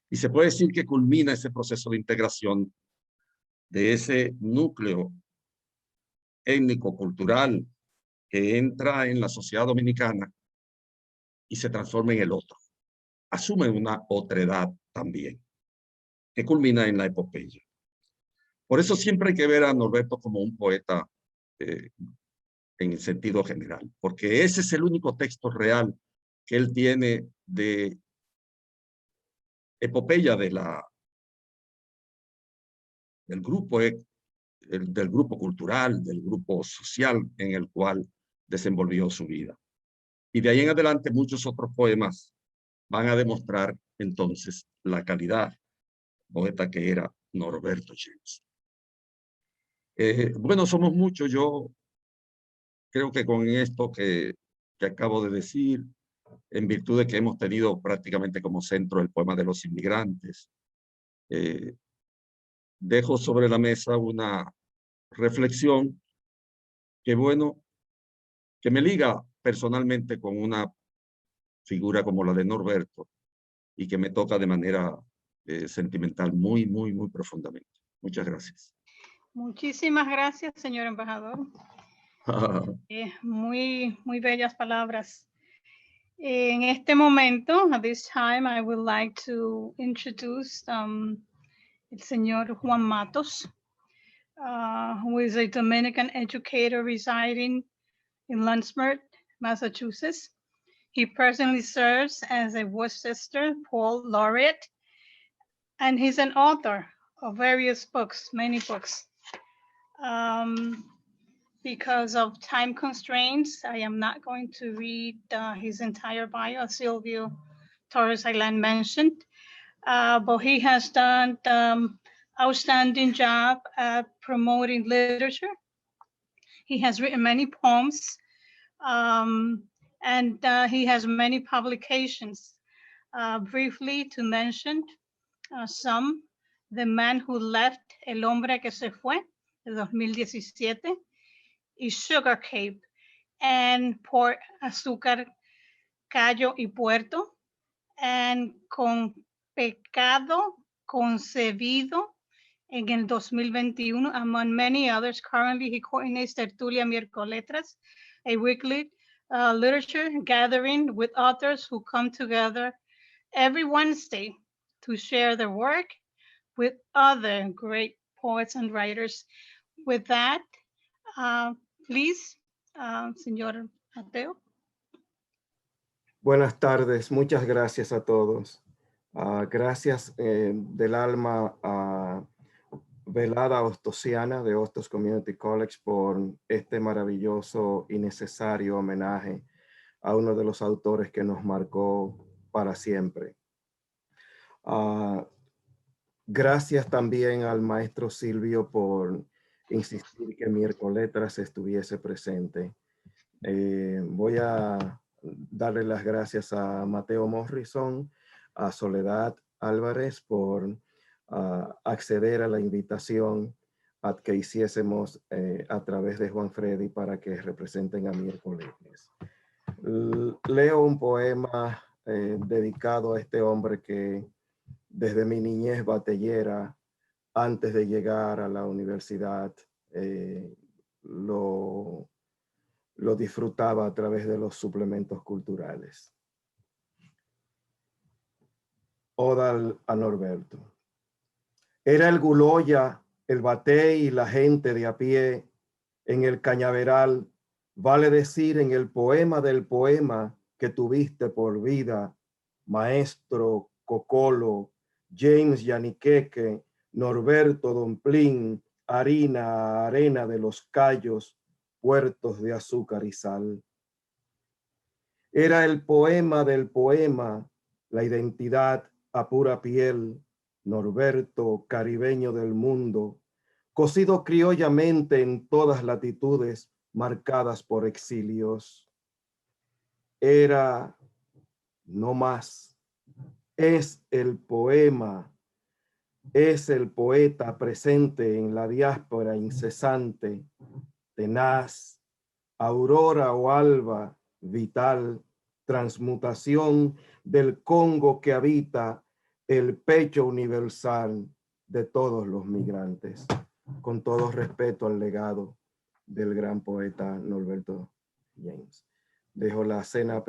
y se puede decir que culmina ese proceso de integración de ese núcleo étnico-cultural que entra en la sociedad dominicana y se transforma en el otro. Asume una otredad también, que culmina en la epopeya. Por eso siempre hay que ver a Norberto como un poeta en el sentido general, porque ese es el único texto real que él tiene de epopeya del grupo cultural, del grupo social en el cual desenvolvió su vida. Y de ahí en adelante muchos otros poemas van a demostrar entonces la calidad poeta que era Norberto James. Bueno, somos muchos. Yo creo que con esto que acabo de decir, en virtud de que hemos tenido prácticamente como centro el poema de los inmigrantes, dejo sobre la mesa una reflexión que, bueno, que me liga personalmente con una figura como la de Norberto y que me toca de manera sentimental muy, muy, muy profundamente. Muchas gracias. Muchísimas gracias, señor embajador. Muy bellas palabras. En este momento, at this time, I would like to introduce el señor Juan Matos, who is a Dominican educator residing in Lunsford, Massachusetts. He presently serves as a Worcester Poet Laureate, and he's an author of various books, many books. Because of time constraints, I am not going to read his entire bio, as Silvio Torres Island mentioned, but he has done outstanding job at promoting literature. He has written many poems, and he has many publications. Briefly to mention some, The Man Who Left, El Hombre que Se Fue, de 2017, y Sugar Cape, and Port Azúcar, Cayo y Puerto, and Con Pecado Concebido en el 2021, among many others. Currently, he coordinates Tertulia Miércoles, a weekly literature gathering with authors who come together every Wednesday to share their work with other great poets and writers. With that, please, señor Mateo. Buenas tardes, muchas gracias a todos. Gracias del alma a Velada Ostosiana de Hostos Community College por este maravilloso y necesario homenaje a uno de los autores que nos marcó para siempre. Gracias también al maestro Silvio por insistir que Miércoletras estuviese presente. Voy a darle las gracias a Mateo Morrison, a Soledad Álvarez por acceder a la invitación a que hiciésemos a través de Juan Freddy para que representen a Miércoletras. Leo un poema dedicado a este hombre que desde mi niñez batallera, antes de llegar a la universidad, lo disfrutaba a través de los suplementos culturales. Oda a Norberto. Era el Guloya, el batey y la gente de a pie en el cañaveral, vale decir en el poema del poema que tuviste por vida, maestro Cocolo, James Yaniqueque, Norberto Domplín, harina, arena de los Cayos, puertos de azúcar y sal. Era el poema del poema, la identidad a pura piel, Norberto, caribeño del mundo, cocido criollamente en todas latitudes, marcadas por exilios. Era no más. Es el poema, es el poeta presente en la diáspora incesante, tenaz, aurora o alba, vital, transmutación del Congo que habita el pecho universal de todos los migrantes. Con todo respeto al legado del gran poeta Norberto James. Dejo la cena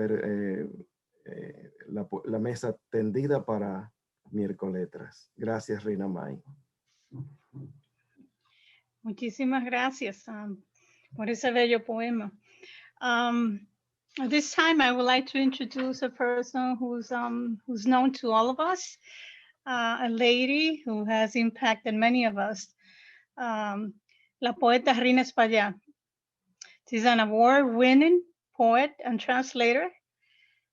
la mesa tendida para Miércoletras. Gracias, Rina May. Muchísimas gracias por ese bello poema. At this time, I would like to introduce a person who's known to all of us, a lady who has impacted many of us, la poeta Rina Espaillá. She's an award-winning poet and translator.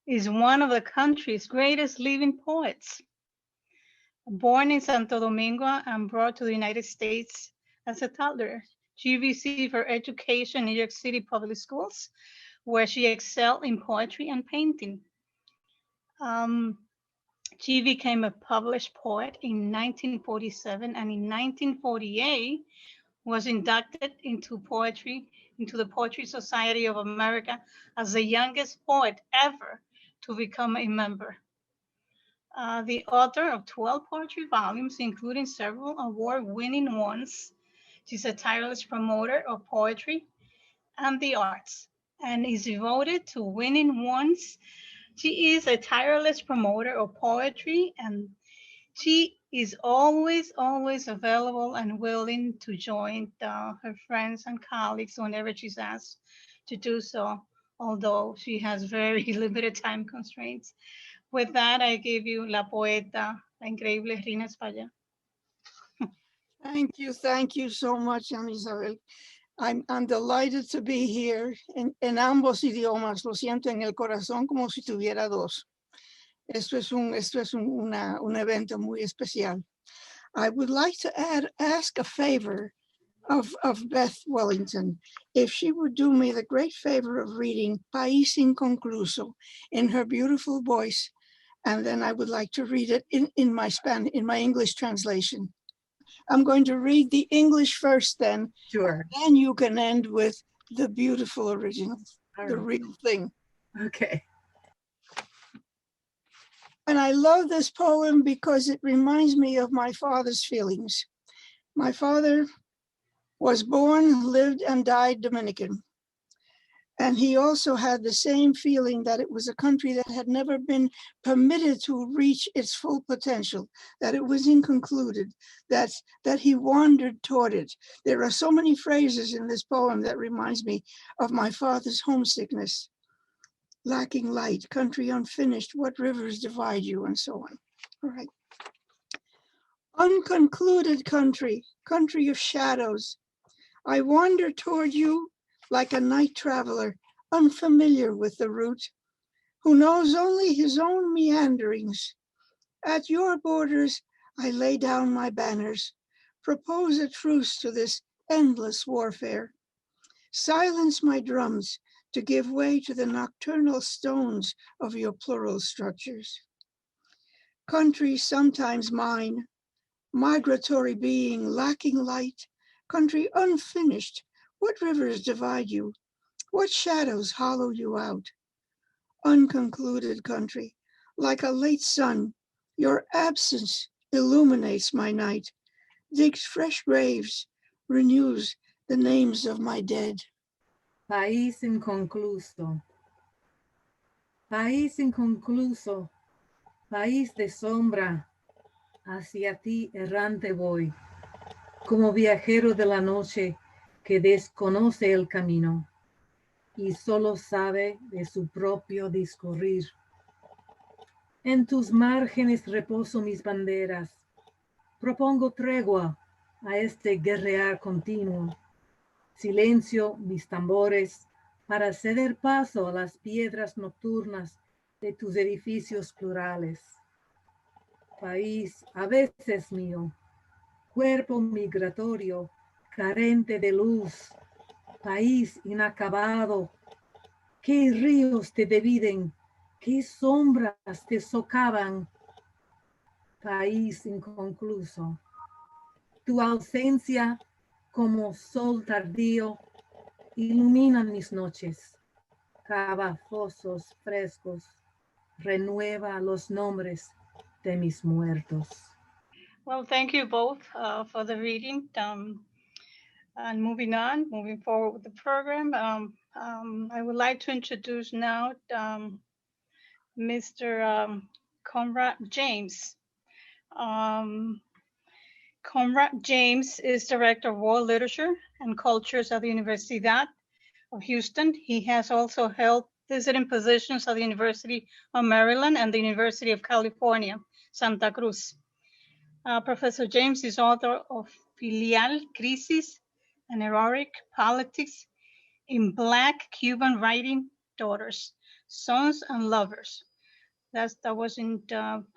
Is one of the country's greatest living poets. Born in Santo Domingo and brought to the United States as a toddler, she received her education in New York City public schools, where she excelled in poetry and painting. She became a published poet in 1947, and in 1948 was inducted into the Poetry Society of America as the youngest poet ever to become a member. The author of 12 poetry volumes, including several award-winning ones. She's a tireless promoter of poetry and the arts, and is devoted to winning ones. She is a tireless promoter of poetry, and she is always available and willing to join her friends and colleagues whenever she's asked to do so, although she has very limited time constraints. With that, I give you La Poeta, la increíble Rina Espaillá. Thank you so much, Ana Isabel. I'm delighted to be here en ambos idiomas. Lo siento en el corazón como si tuviera dos. Esto es un evento muy especial. I would like to ask a favor of Beth Wellington, if she would do me the great favor of reading País Inconcluso in her beautiful voice, and then I would like to read it in my English translation. I'm going to read the English first then. Sure. And you can end with the beautiful original, the real thing. Okay. And I love this poem because it reminds me of my father's feelings. My father was born, lived, and died Dominican. And he also had the same feeling that it was a country that had never been permitted to reach its full potential, that it was inconcluded, that he wandered toward it. There are so many phrases in this poem that reminds me of my father's homesickness. lacking light, country unfinished, what rivers divide you, and so on. All right. Unconcluded country, country of shadows. I wander toward you like a night traveler, unfamiliar with the route, who knows only his own meanderings. At your borders, I lay down my banners, propose a truce to this endless warfare. Silence my drums to give way to the nocturnal stones of your plural structures. Country sometimes mine, migratory being lacking light, country unfinished, what rivers divide you? What shadows hollow you out? Unconcluded country, like a late sun, your absence illuminates my night, digs fresh graves, renews the names of my dead. País inconcluso. País inconcluso, país de sombra, hacia ti errante voy, como viajero de la noche que desconoce el camino y solo sabe de su propio discurrir. En tus márgenes reposo mis banderas, propongo tregua a este guerrear continuo, silencio mis tambores para ceder paso a las piedras nocturnas de tus edificios plurales. País a veces mío, cuerpo migratorio, carente de luz, país inacabado, qué ríos te dividen, qué sombras te socavan, país inconcluso. Tu ausencia como sol tardío ilumina mis noches, cava fosos frescos, renueva los nombres de mis muertos. Well, thank you both for the reading. And moving forward with the program, I would like to introduce now Mr. Conrad James. Conrad James is Director of World Literature and Cultures at the Universidad of Houston. He has also held visiting positions at the University of Maryland and the University of California, Santa Cruz. Professor James is author of Filial Crisis and Heroic Politics in Black Cuban Writing Daughters, Sons and Lovers. That was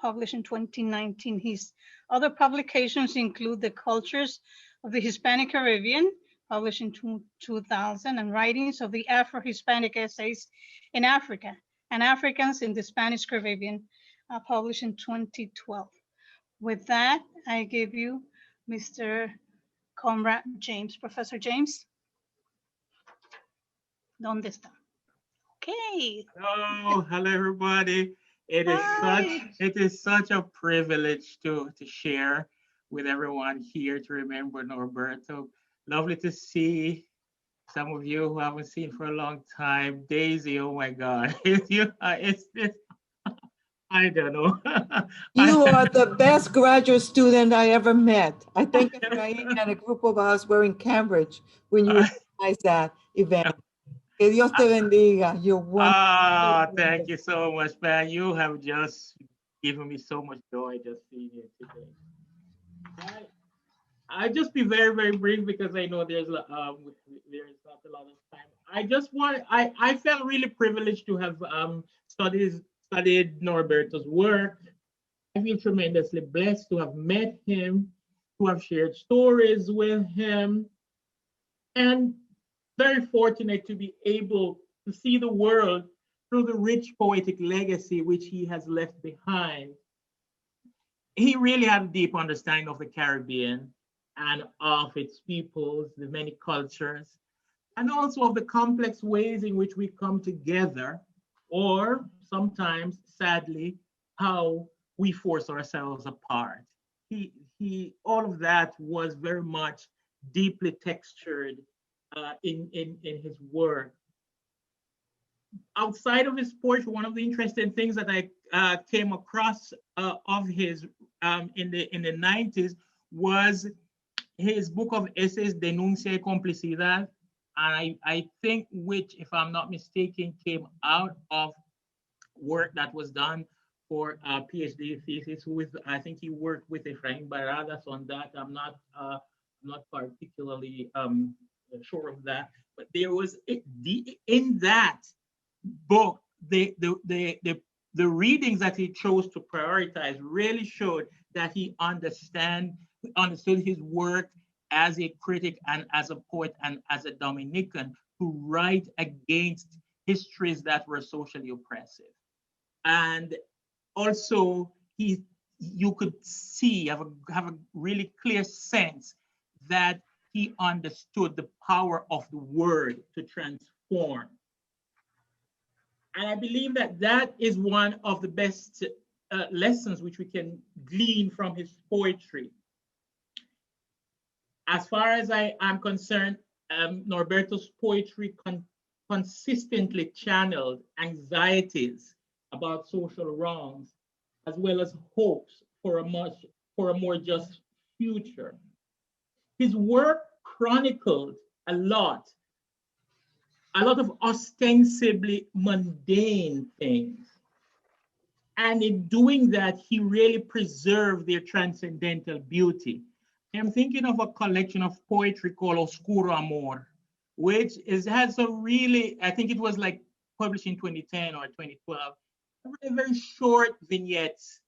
published in 2019. His other publications include The Cultures of the Hispanic Caribbean, published in 2000, and Writings of the Afro-Hispanic Essays in Africa and Africans in the Spanish Caribbean, published in 2012. With that, I give you Mr. Conrad James. Professor James, ¿dónde está? Okay. Oh, hello everybody. It is such a privilege to share with everyone here to remember Norberto. Lovely to see some of you who I haven't seen for a long time. Daisy, oh my God, I don't know. You are the best graduate student I ever met. I think Efraín and a group of us were in Cambridge when you organized that event. Que Dios te bendiga. You're wonderful. Thank you so much, man. You have just given me so much joy just seeing you today. I'll just be very, very brief because I know there's not a lot of time. I felt really privileged to have studied Norberto's work. I feel tremendously blessed to have met him, to have shared stories with him, and very fortunate to be able to see the world through the rich poetic legacy which he has left behind. He really had a deep understanding of the Caribbean and of its peoples, the many cultures, and also of the complex ways in which we come together, or sometimes, sadly, how we force ourselves apart. All of that was very much deeply textured in his work. Outside of his poetry, one of the interesting things that I came across of his in the 90s was his book of essays, Denuncia y Complicidad, I think which, if I'm not mistaken, came out of work that was done for a PhD thesis with, I think he worked with Efrain Baradas on that. I'm not particularly sure of that, but there was in that book, the readings that he chose to prioritize really showed that he understood his work as a critic and as a poet and as a Dominican to write against histories that were socially oppressive. And also you could see, have a really clear sense that he understood the power of the word to transform. And I believe that that is one of the best lessons which we can glean from his poetry. As far as I am concerned, Norberto's poetry consistently channeled anxieties about social wrongs, as well as hopes for a more just future. His work chronicled a lot of ostensibly mundane things. And in doing that, he really preserved their transcendental beauty. I'm thinking of a collection of poetry called Oscuro Amor, which has a really, I think it was like published in 2010 or 2012, a very short vignettes,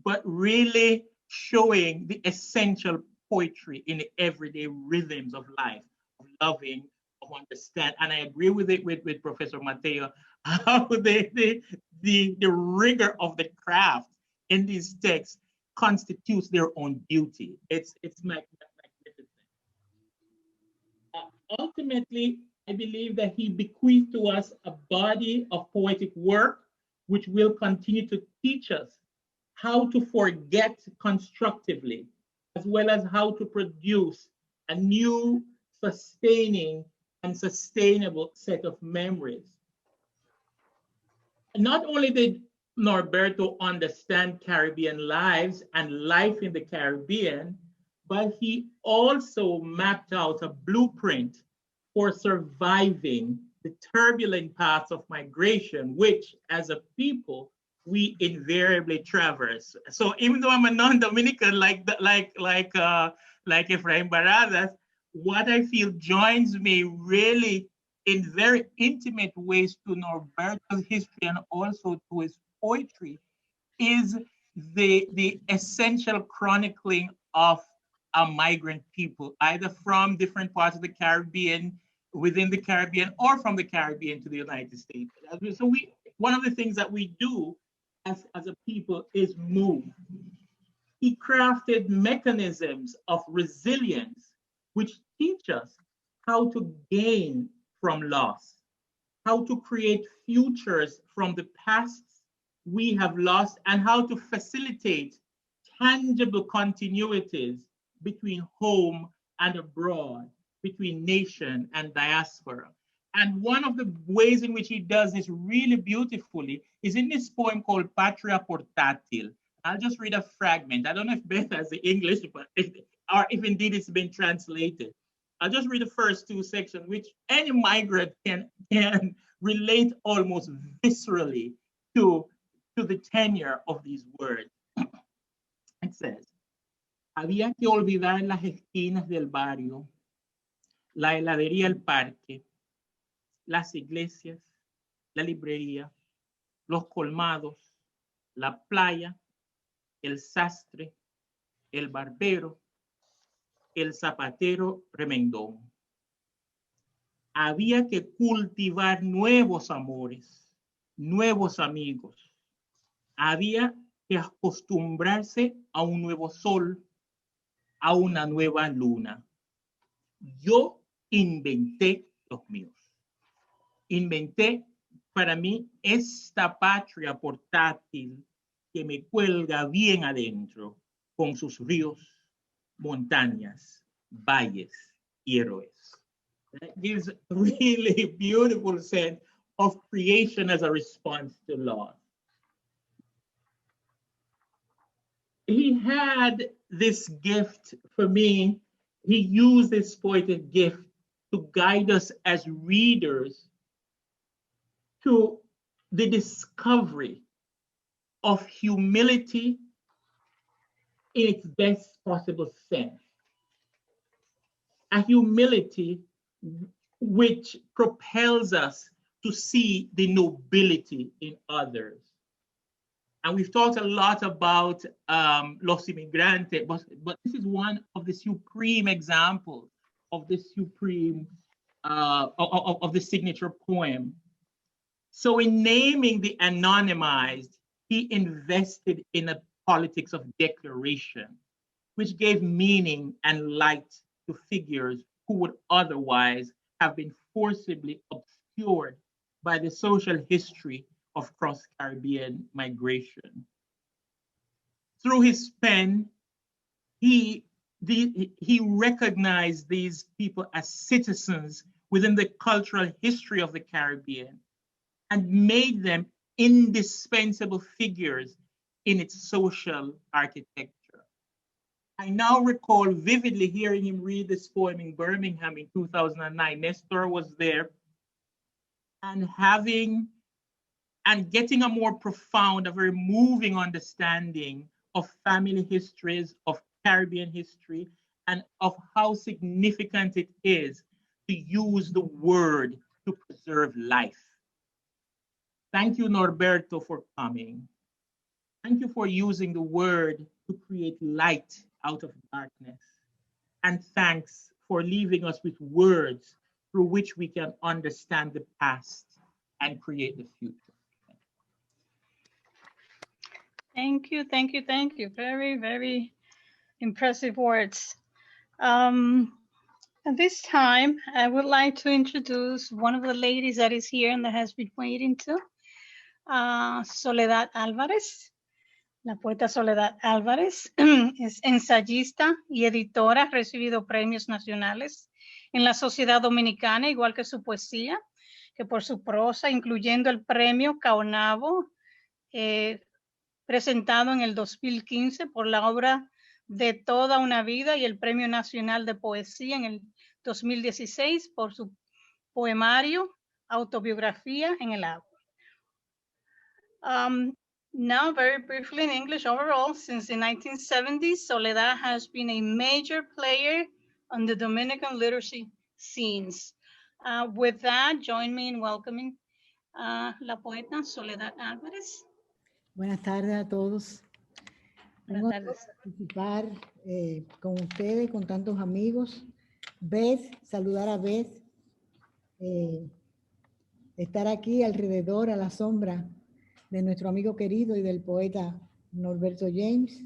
but really showing the essential poetry in the everyday rhythms of life, of loving, of understand. And I agree with it with Professor Mateo, how the rigor of the craft in these texts constitutes their own beauty. It's magnificent. Ultimately, I believe that he bequeathed to us a body of poetic work which will continue to teach us how to forget constructively, as well as how to produce a new, sustaining, and sustainable set of memories. Not only did Norberto understand Caribbean lives and life in the Caribbean, but he also mapped out a blueprint for surviving the turbulent paths of migration, which as a people, we invariably traverse. So even though I'm a non-Dominican like Efrain Baradas, what I feel joins me really in very intimate ways to Norberto's history and also to his poetry is the essential chronicling of a migrant people, either from different parts of the Caribbean, within the Caribbean, or from the Caribbean to the United States. So one of the things that we do as a people is move. He crafted mechanisms of resilience, which teach us how to gain from loss, how to create futures from the past we have lost, and how to facilitate tangible continuities between home and abroad, between nation and diaspora. And one of the ways in which he does this really beautifully is in this poem called Patria Portátil. I'll just read a fragment. I don't know if Beth has the English, but if indeed it's been translated. I'll just read the first two sections, which any migrant can relate almost viscerally to the tenor of these words. It says, había que olvidar las esquinas del barrio, la heladería, el parque, las iglesias, la librería, los colmados, la playa, el sastre, el barbero, el zapatero remendón. Había que cultivar nuevos amores, nuevos amigos. Había que acostumbrarse a un nuevo sol, a una nueva luna. Yo inventé los míos. Inventé para mí esta patria portátil que me cuelga bien adentro con sus ríos, montañas, valles y héroes. That gives a really beautiful sense of creation as a response to loss. He had this gift for me. He used this poetic gift to guide us as readers to the discovery of humility in its best possible sense. A humility which propels us to see the nobility in others. And we've talked a lot about Los Inmigrantes, but this is one of the supreme examples of the supreme, of the signature poem. So in naming the anonymized, he invested in a politics of declaration, which gave meaning and light to figures who would otherwise have been forcibly obscured by the social history of cross-Caribbean migration. Through his pen, he recognized these people as citizens within the cultural history of the Caribbean and made them indispensable figures in its social architecture. I now recall vividly hearing him read this poem in Birmingham in 2009. Nestor was there, and getting a more profound, a very moving understanding of family histories, of Caribbean history, and of how significant it is to use the word to preserve life. Thank you, Norberto, for coming. Thank you for using the word to create light out of darkness. And thanks for leaving us with words through which we can understand the past and create the future. Thank you, thank you, thank you. Very, very impressive words. At this time, I would like to introduce one of the ladies that is here and that has been waiting to, Soledad Álvarez. La poeta Soledad Álvarez es ensayista y editora, ha recibido premios nacionales en la sociedad dominicana, igual que su poesía, que por su prosa, incluyendo el premio Caonabo, presentado en el 2015 por la obra De toda una vida, y el Premio Nacional de Poesía en el 2016 por su poemario Autobiografía en el agua. Now, very briefly in English, overall, since the 1970s, Soledad has been a major player on the Dominican literacy scenes. With that, join me in welcoming la poeta Soledad Álvarez. Buenas tardes a todos. Vengo a participar con ustedes, con tantos amigos. Beth, saludar a Beth. Estar aquí alrededor, a la sombra de nuestro amigo querido y del poeta Norberto James.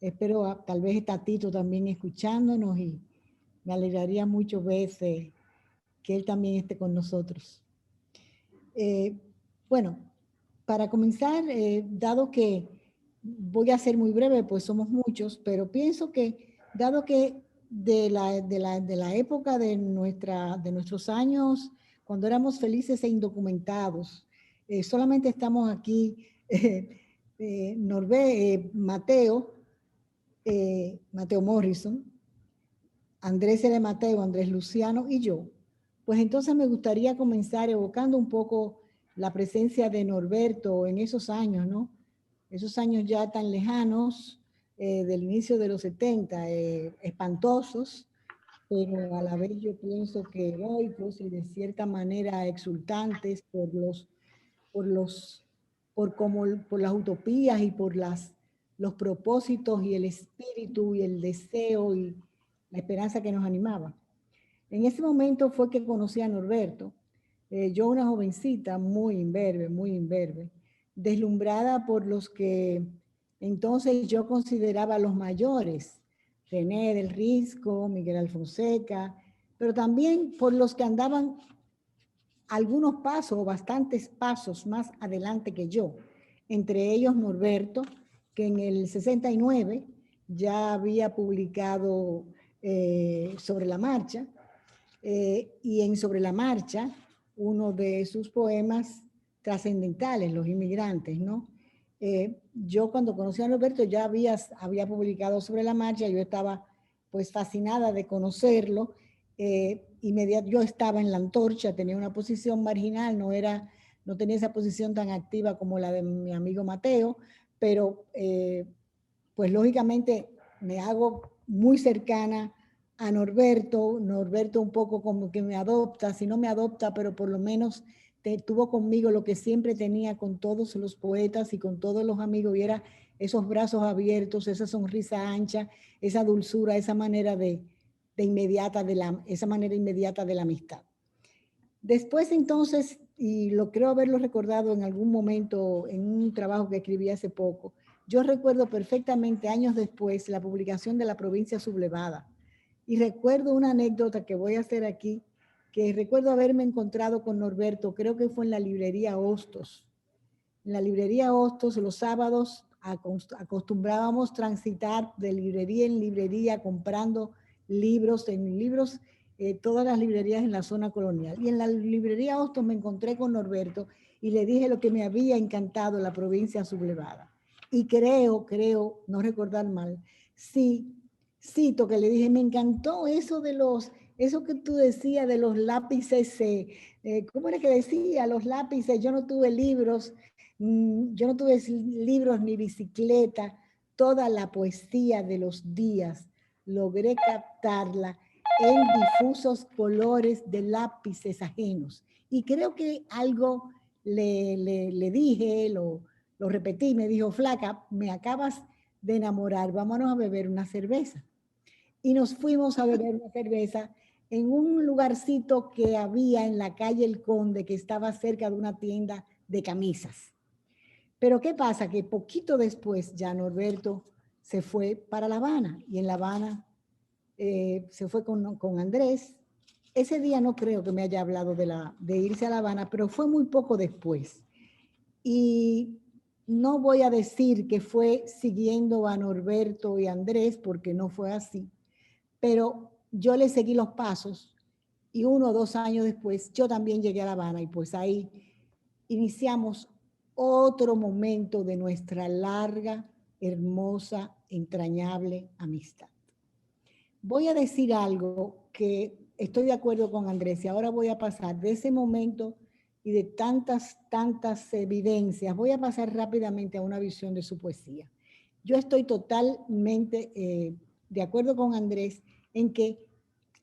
Espero tal vez está Tito también escuchándonos, y me alegraría mucho ver que él también esté con nosotros. Bueno, para comenzar, dado que voy a ser muy breve, pues somos muchos, pero pienso que dado que de la época de nuestros años, cuando éramos felices e indocumentados, solamente estamos aquí Mateo Morrison, Andrés L. Mateo, Andrés Luciano y yo. Pues entonces me gustaría comenzar evocando un poco la presencia de Norberto en esos años, ¿no? Esos años ya tan lejanos, del inicio de los 70, espantosos, pero a la vez yo pienso que heroicos y de cierta manera exultantes por las utopías y por los propósitos y el espíritu y el deseo y la esperanza que nos animaba. En ese momento fue que conocí a Norberto, yo una jovencita muy imberbe, deslumbrada por los que entonces yo consideraba los mayores, René del Risco, Miguel Alfonseca, pero también por los que andaban algunos pasos o bastantes pasos más adelante que yo, entre ellos Norberto, que en el 69 ya había publicado Sobre la Marcha, y en Sobre la Marcha, uno de sus poemas trascendentales, Los Inmigrantes, ¿no? Yo cuando conocí a Norberto ya había publicado Sobre la Marcha, yo estaba pues fascinada de conocerlo, yo estaba en la antorcha, tenía una posición marginal, no tenía esa posición tan activa como la de mi amigo Mateo, pero pues lógicamente me hago muy cercana a Norberto un poco como que me adopta, si no me adopta, pero por lo menos tuvo conmigo lo que siempre tenía con todos los poetas y con todos los amigos, y era esos brazos abiertos, esa sonrisa ancha, esa dulzura, esa manera esa manera inmediata de la amistad. Después entonces, y lo creo haberlo recordado en algún momento en un trabajo que escribí hace poco, yo recuerdo perfectamente años después la publicación de La Provincia Sublevada. Y recuerdo una anécdota que voy a hacer aquí, que recuerdo haberme encontrado con Norberto, creo que fue en la librería Hostos. En la librería Hostos, los sábados acostumbrábamos transitar de librería en librería comprando libros, todas las librerías en la zona colonial. Y en la librería Hostos me encontré con Norberto y le dije lo que me había encantado La Provincia Sublevada. Y creo, no recordar mal, sí, cito que le dije, me encantó eso que tú decías de los lápices, ¿cómo era que decía? Los lápices, yo no tuve libros ni bicicleta, toda la poesía de los días, logré captarla en difusos colores de lápices ajenos. Y creo que algo le dije, lo repetí, me dijo, flaca, me acabas de enamorar, vámonos a beber una cerveza. Y nos fuimos a beber una cerveza en un lugarcito que había en la calle El Conde, que estaba cerca de una tienda de camisas. Pero ¿qué pasa? Que poquito después ya Norberto se fue para La Habana, y en La Habana se fue con Andrés. Ese día no creo que me haya hablado de irse a La Habana, pero fue muy poco después. Y no voy a decir que fue siguiendo a Norberto y Andrés, porque no fue así, pero yo le seguí los pasos, y 1 o 2 años después yo también llegué a La Habana, y pues ahí iniciamos otro momento de nuestra larga, hermosa, entrañable amistad. Voy a decir algo que estoy de acuerdo con Andrés, y ahora voy a pasar de ese momento y de tantas evidencias, voy a pasar rápidamente a una visión de su poesía. Yo estoy totalmente de acuerdo con Andrés en que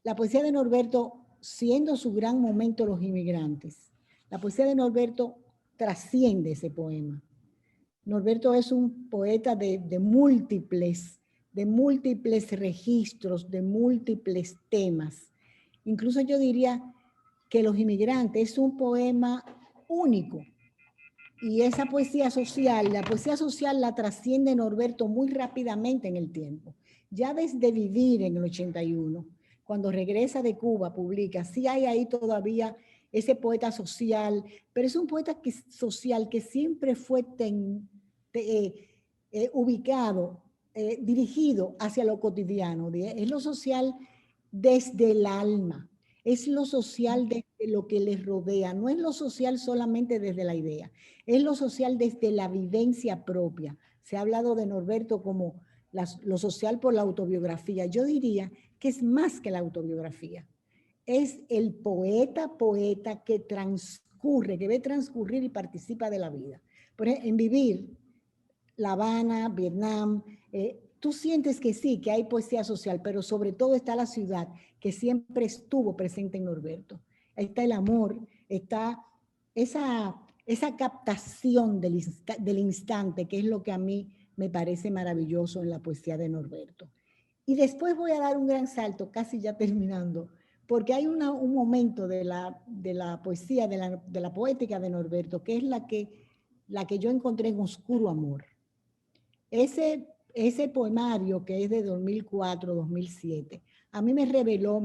la poesía de Norberto, siendo su gran momento Los Inmigrantes, la poesía de Norberto trasciende ese poema. Norberto es un poeta de múltiples registros, de múltiples temas. Incluso yo diría que Los Inmigrantes es un poema único. Y esa poesía social, la poesía social la trasciende Norberto muy rápidamente en el tiempo. Ya desde Vivir en el 81, cuando regresa de Cuba, publica, sí hay ahí todavía ese poeta social, pero es un poeta social que siempre fue ubicado, dirigido hacia lo cotidiano. Es lo social desde el alma, es lo social desde lo que les rodea, no es lo social solamente desde la idea, es lo social desde la vivencia propia. Se ha hablado de Norberto como lo social por la autobiografía. Yo diría que es más que la autobiografía. Es el poeta que transcurre, que ve transcurrir y participa de la vida. Por ejemplo, en Vivir, La Habana, Vietnam, tú sientes que sí, que hay poesía social, pero sobre todo está la ciudad, que siempre estuvo presente en Norberto. Ahí está el amor, está esa captación del instante, que es lo que a mí me parece maravilloso en la poesía de Norberto. Y después voy a dar un gran salto, casi ya terminando, porque hay un momento de la poesía, de la poética de Norberto, que es la que yo encontré en Oscuro Amor. Ese poemario, que es de 2004, 2007, a mí me reveló,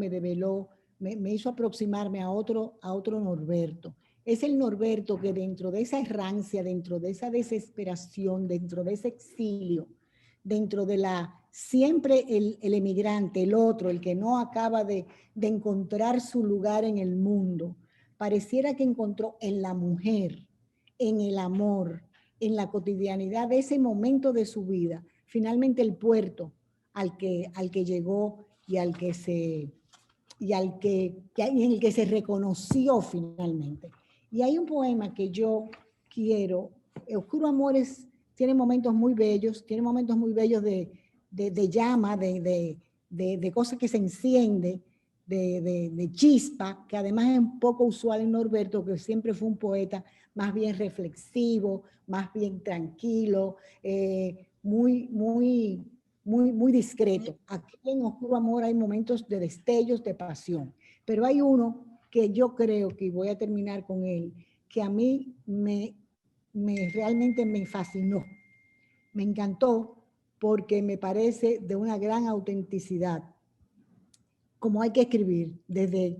me hizo aproximarme a otro Norberto. Es el Norberto que dentro de esa errancia, dentro de esa desesperación, dentro de ese exilio, dentro de siempre el emigrante, el otro, el que no acaba de encontrar su lugar en el mundo, pareciera que encontró en la mujer, en el amor, en la cotidianidad de ese momento de su vida, finalmente el puerto al que llegó y al que se y en el que se reconoció finalmente. Y hay un poema que yo quiero, Oscuro Amores tiene momentos muy bellos, de llama, de cosas que se enciende, de chispa, que además es un poco usual en Norberto, que siempre fue un poeta más bien reflexivo, más bien tranquilo, muy discreto. Aquí en Oscuro Amor hay momentos de destellos de pasión, pero hay uno que yo creo que voy a terminar con él, que a mí realmente me fascinó, me encantó, porque me parece de una gran autenticidad, como hay que escribir, desde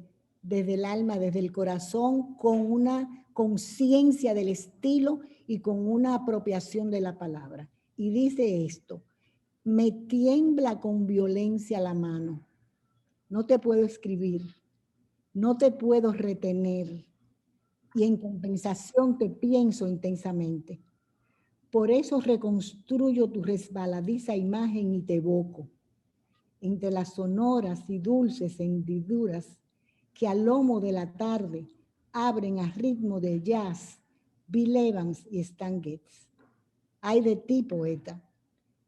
el alma, desde el corazón, con una conciencia del estilo y con una apropiación de la palabra. Y dice esto: me tiembla con violencia la mano, no te puedo escribir, no te puedo retener, y en compensación te pienso intensamente. Por eso reconstruyo tu resbaladiza imagen y te evoco entre las sonoras y dulces hendiduras que al lomo de la tarde abren a ritmo de jazz, Bill Evans y Stan Getz. Ay de ti, poeta,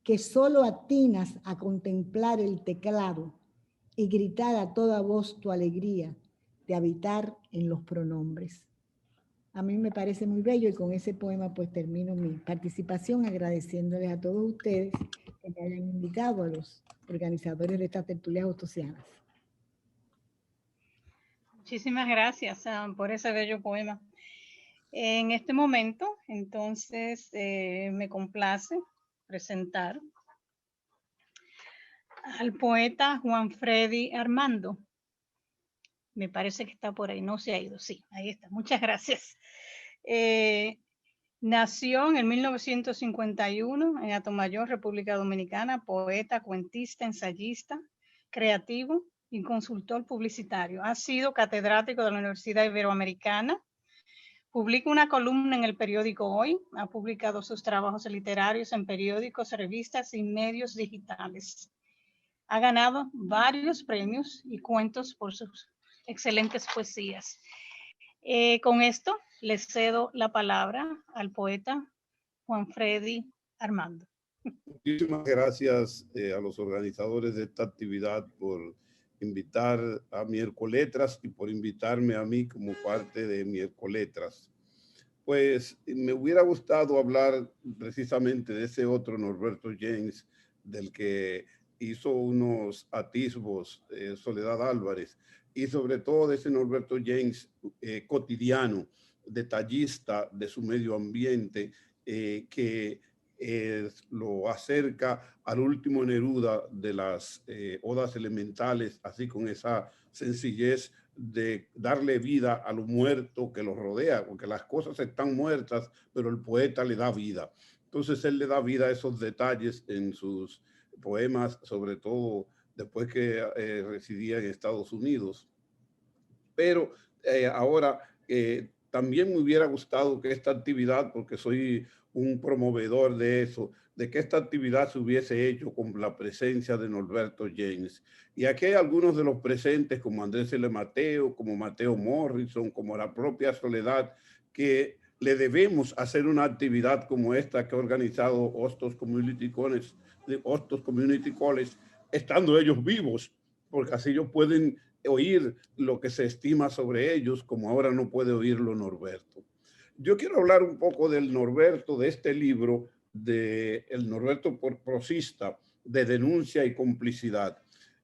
que solo atinas a contemplar el teclado y gritar a toda voz tu alegría de habitar en los pronombres. A mí me parece muy bello, y con ese poema pues termino mi participación, agradeciéndoles a todos ustedes que me hayan invitado, a los organizadores de estas tertulias ostosianas. Muchísimas gracias por ese bello poema. En este momento, entonces, me complace presentar al poeta Juan Freddy Armando. Me parece que está por ahí, no se ha ido. Sí, ahí está. Muchas gracias. Nació en el 1951 en Atomayor, República Dominicana, poeta, cuentista, ensayista, creativo y consultor publicitario. Ha sido catedrático de la Universidad Iberoamericana. Publica una columna en el periódico Hoy. Ha publicado sus trabajos literarios en periódicos, revistas y medios digitales. Ha ganado varios premios y cuentos por sus excelentes poesías. Con esto le cedo la palabra al poeta Juan Freddy Armando. Muchísimas gracias a los organizadores de esta actividad por invitar a Miércoletras y por invitarme a mí como parte de Miércoletras. Pues me hubiera gustado hablar precisamente de ese otro Norberto James, del que hizo unos atisbos Soledad Álvarez, y sobre todo de ese Norberto James cotidiano, detallista de su medio ambiente, que lo acerca al último Neruda de las odas elementales, así con esa sencillez de darle vida a lo muerto que lo rodea, porque las cosas están muertas, pero el poeta le da vida. Entonces él le da vida a esos detalles en sus poemas, sobre todo después que residía en Estados Unidos. Pero ahora también me hubiera gustado que esta actividad, porque soy un promovedor de eso, de que esta actividad se hubiese hecho con la presencia de Norberto James. Y aquí hay algunos de los presentes, como Andrés L. Mateo, como Mateo Morrison, como la propia Soledad, que le debemos hacer una actividad como esta que ha organizado Hostos Community College, estando ellos vivos, porque así ellos pueden oír lo que se estima sobre ellos, como ahora no puede oírlo Norberto. Yo quiero hablar un poco del Norberto, de este libro, de el Norberto prosista, de denuncia y complicidad.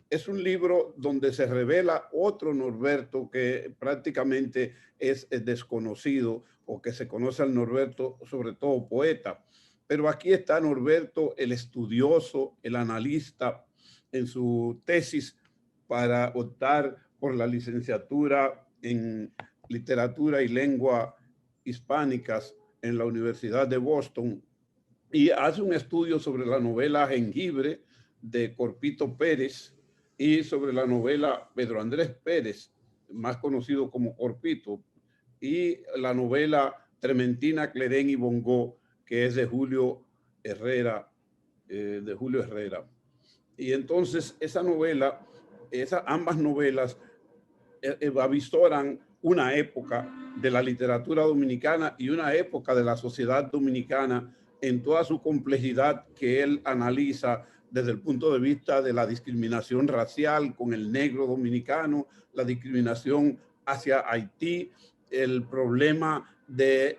Es un libro donde se revela otro Norberto que prácticamente es desconocido, o que se conoce al Norberto, sobre todo poeta. Pero aquí está Norberto, el estudioso, el analista, en su tesis para optar por la licenciatura en literatura y lengua hispánicas en la Universidad de Boston, y hace un estudio sobre la novela Jengibre de Corpito Pérez y sobre la novela Pedro Andrés Pérez, más conocido como Corpito, y la novela Trementina, Clerén y Bongo, que es de Julio Herrera. Y entonces esa novela, ambas novelas avisoran una época de la literatura dominicana y una época de la sociedad dominicana en toda su complejidad que él analiza desde el punto de vista de la discriminación racial con el negro dominicano, la discriminación hacia Haití, el problema de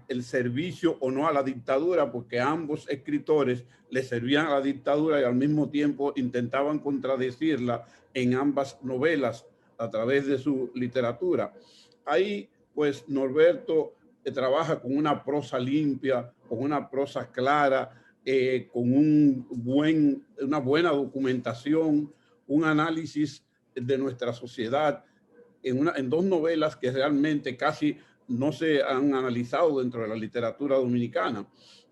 el servicio o no a la dictadura, porque ambos escritores le servían a la dictadura y al mismo tiempo intentaban contradecirla en ambas novelas a través de su literatura. Ahí, pues, Norberto trabaja con una prosa limpia, con una prosa clara, con una buena documentación, un análisis de nuestra sociedad en dos novelas que realmente casi no se han analizado dentro de la literatura dominicana.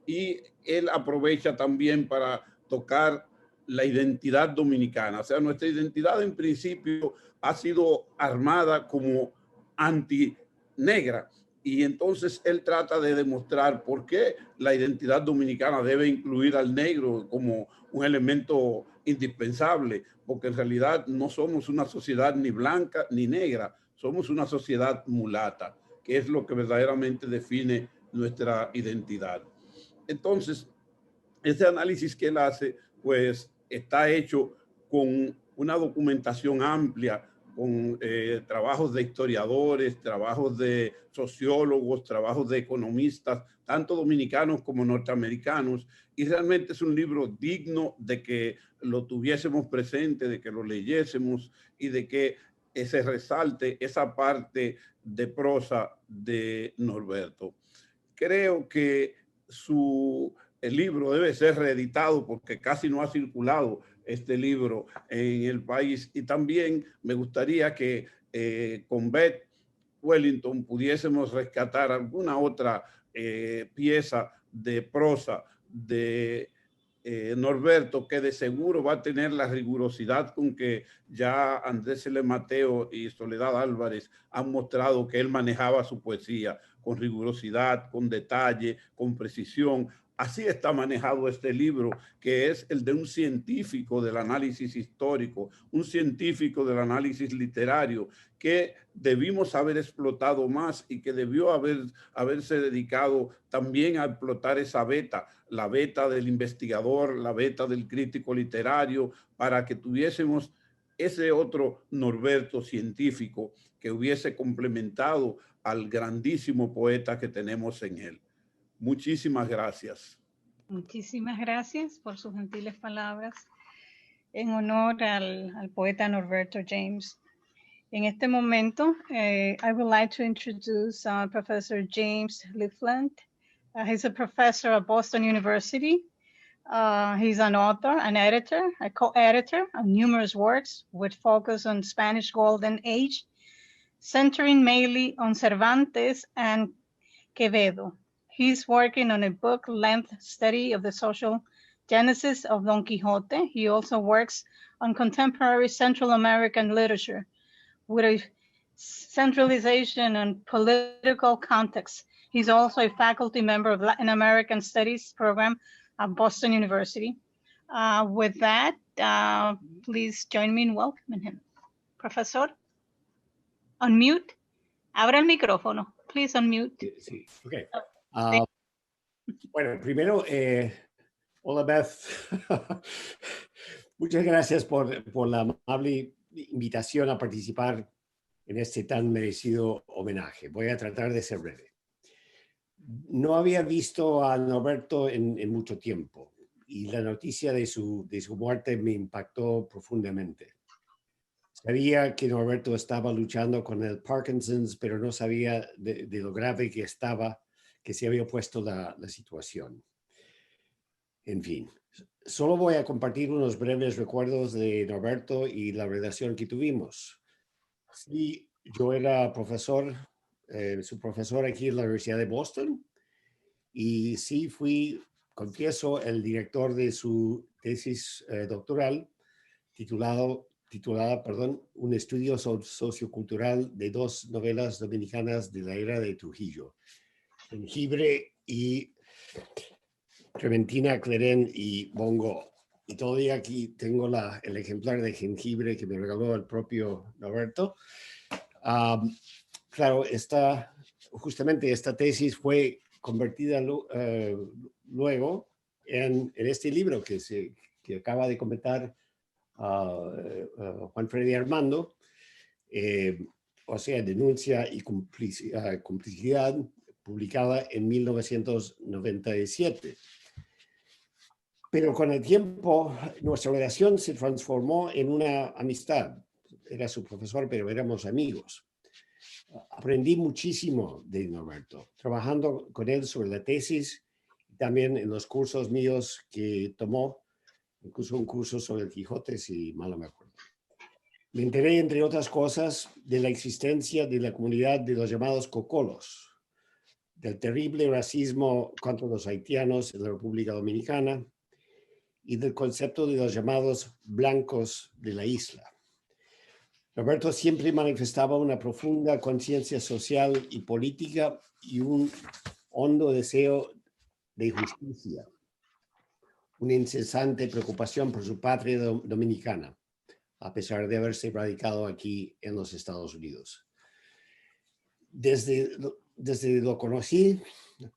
Y él aprovecha también para tocar la identidad dominicana. O sea, nuestra identidad en principio ha sido armada como antinegra. Y entonces él trata de demostrar por qué la identidad dominicana debe incluir al negro como un elemento indispensable, porque en realidad no somos una sociedad ni blanca ni negra, somos una sociedad mulata, que es lo que verdaderamente define nuestra identidad. Entonces, ese análisis que él hace, pues está hecho con una documentación amplia, con trabajos de historiadores, trabajos de sociólogos, trabajos de economistas, tanto dominicanos como norteamericanos, y realmente es un libro digno de que lo tuviésemos presente, de que lo leyésemos y de que se resalte esa parte de prosa de Norberto. Creo que el libro debe ser reeditado porque casi no ha circulado este libro en el país, y también me gustaría que con Beth Wellington pudiésemos rescatar alguna otra pieza de prosa de Norberto, que de seguro va a tener la rigurosidad con que ya Andrés L. Mateo y Soledad Álvarez han mostrado que él manejaba su poesía con rigurosidad, con detalle, con precisión. Así está manejado este libro, que es el de un científico del análisis histórico, un científico del análisis literario, que debimos haber explotado más y que debió haberse dedicado también a explotar esa beta, la beta del investigador, la beta del crítico literario, para que tuviésemos ese otro Norberto científico que hubiese complementado al grandísimo poeta que tenemos en él. Muchísimas gracias. Muchísimas gracias por sus gentiles palabras en honor al poeta Norberto James. En este momento, I would like to introduce Professor James Lifland. He's a professor at Boston University. He's an author, an editor, a co-editor of numerous works with focus on Spanish Golden Age, centering mainly on Cervantes and Quevedo. He's working on a book-length study of the social genesis of Don Quixote. He also works on contemporary Central American literature with a centralization on political context. He's also a faculty member of Latin American Studies program at Boston University. With that, please join me in welcoming him. Professor, unmute. Abra el micrófono. Please unmute. Sí, okay. Bueno, primero, hola Beth. Muchas gracias por la amable invitación a participar en este tan merecido homenaje. Voy a tratar de ser breve. No había visto a Norberto en mucho tiempo y la noticia de su muerte me impactó profundamente. Sabía que Norberto estaba luchando con el Parkinson's, pero no sabía de lo grave que se había puesto la situación. En fin, solo voy a compartir unos breves recuerdos de Norberto y la relación que tuvimos. Sí, yo era su profesor aquí en la Universidad de Boston, y sí fui, confieso, el director de su tesis doctoral titulada, Un estudio sociocultural de dos novelas dominicanas de la era de Trujillo, Jengibre y Clementina Clerén y Bongo. y todavía aquí tengo el ejemplar de jengibre que me regaló el propio Norberto. Claro, justamente esta tesis fue convertida luego en este libro que acaba de comentar Juan Freddy Armando, o sea, Denuncia y Complicidad, publicada en 1997. Pero con el tiempo, nuestra relación se transformó en una amistad. Era su profesor, pero éramos amigos. Aprendí muchísimo de Norberto, trabajando con él sobre la tesis, también en los cursos míos que tomó, incluso un curso sobre el Quijote, si mal no me acuerdo. Me enteré, entre otras cosas, de la existencia de la comunidad de los llamados cocolos, del terrible racismo contra los haitianos en la República Dominicana y del concepto de los llamados blancos de la isla. Norberto siempre manifestaba una profunda conciencia social y política y un hondo deseo de justicia, una incesante preocupación por su patria dominicana, a pesar de haberse radicado aquí en los Estados Unidos. Desde lo conocí,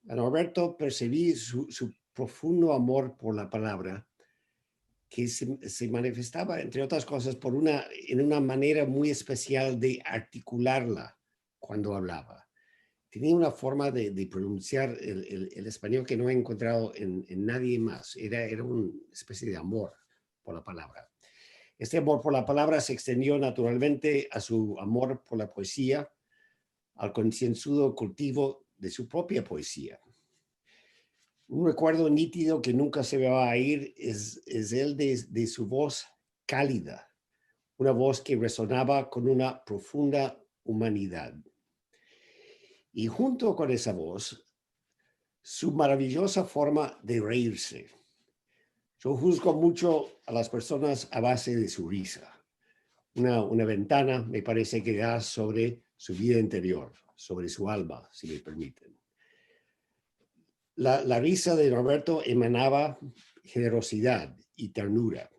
a Norberto percibí su profundo amor por la palabra, que se manifestaba, entre otras cosas, en una manera muy especial de articularla cuando hablaba. Tenía una forma de pronunciar el español que no he encontrado en nadie más. Era una especie de amor por la palabra. Este amor por la palabra se extendió naturalmente a su amor por la poesía, al concienzudo cultivo de su propia poesía. Un recuerdo nítido que nunca se me va a ir es el de su voz cálida, una voz que resonaba con una profunda humanidad. Y junto con esa voz, su maravillosa forma de reírse. Yo juzgo mucho a las personas a base de su risa. Una ventana, me parece, que da sobre su vida interior, sobre su alma, si me permiten. La risa de Norberto emanaba generosidad y ternura.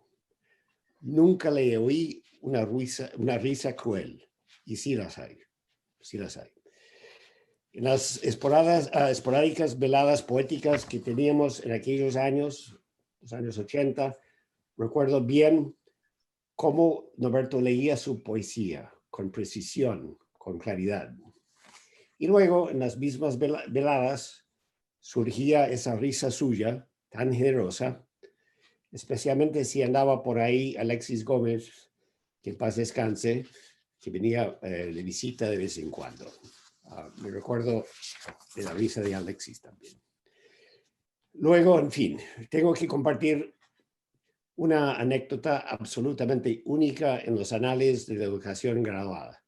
Nunca le oí una risa cruel, y sí las hay, sí las hay. En las esporádicas veladas poéticas que teníamos en aquellos años, los años 80, recuerdo bien cómo Norberto leía su poesía con precisión, con claridad. Y luego, en las mismas veladas, surgía esa risa suya, tan generosa, especialmente si andaba por ahí Alexis Gómez, que en paz descanse, que venía de visita de vez en cuando. Me recuerdo de la risa de Alexis también. Luego, en fin, tengo que compartir una anécdota absolutamente única en los anales de la educación graduada.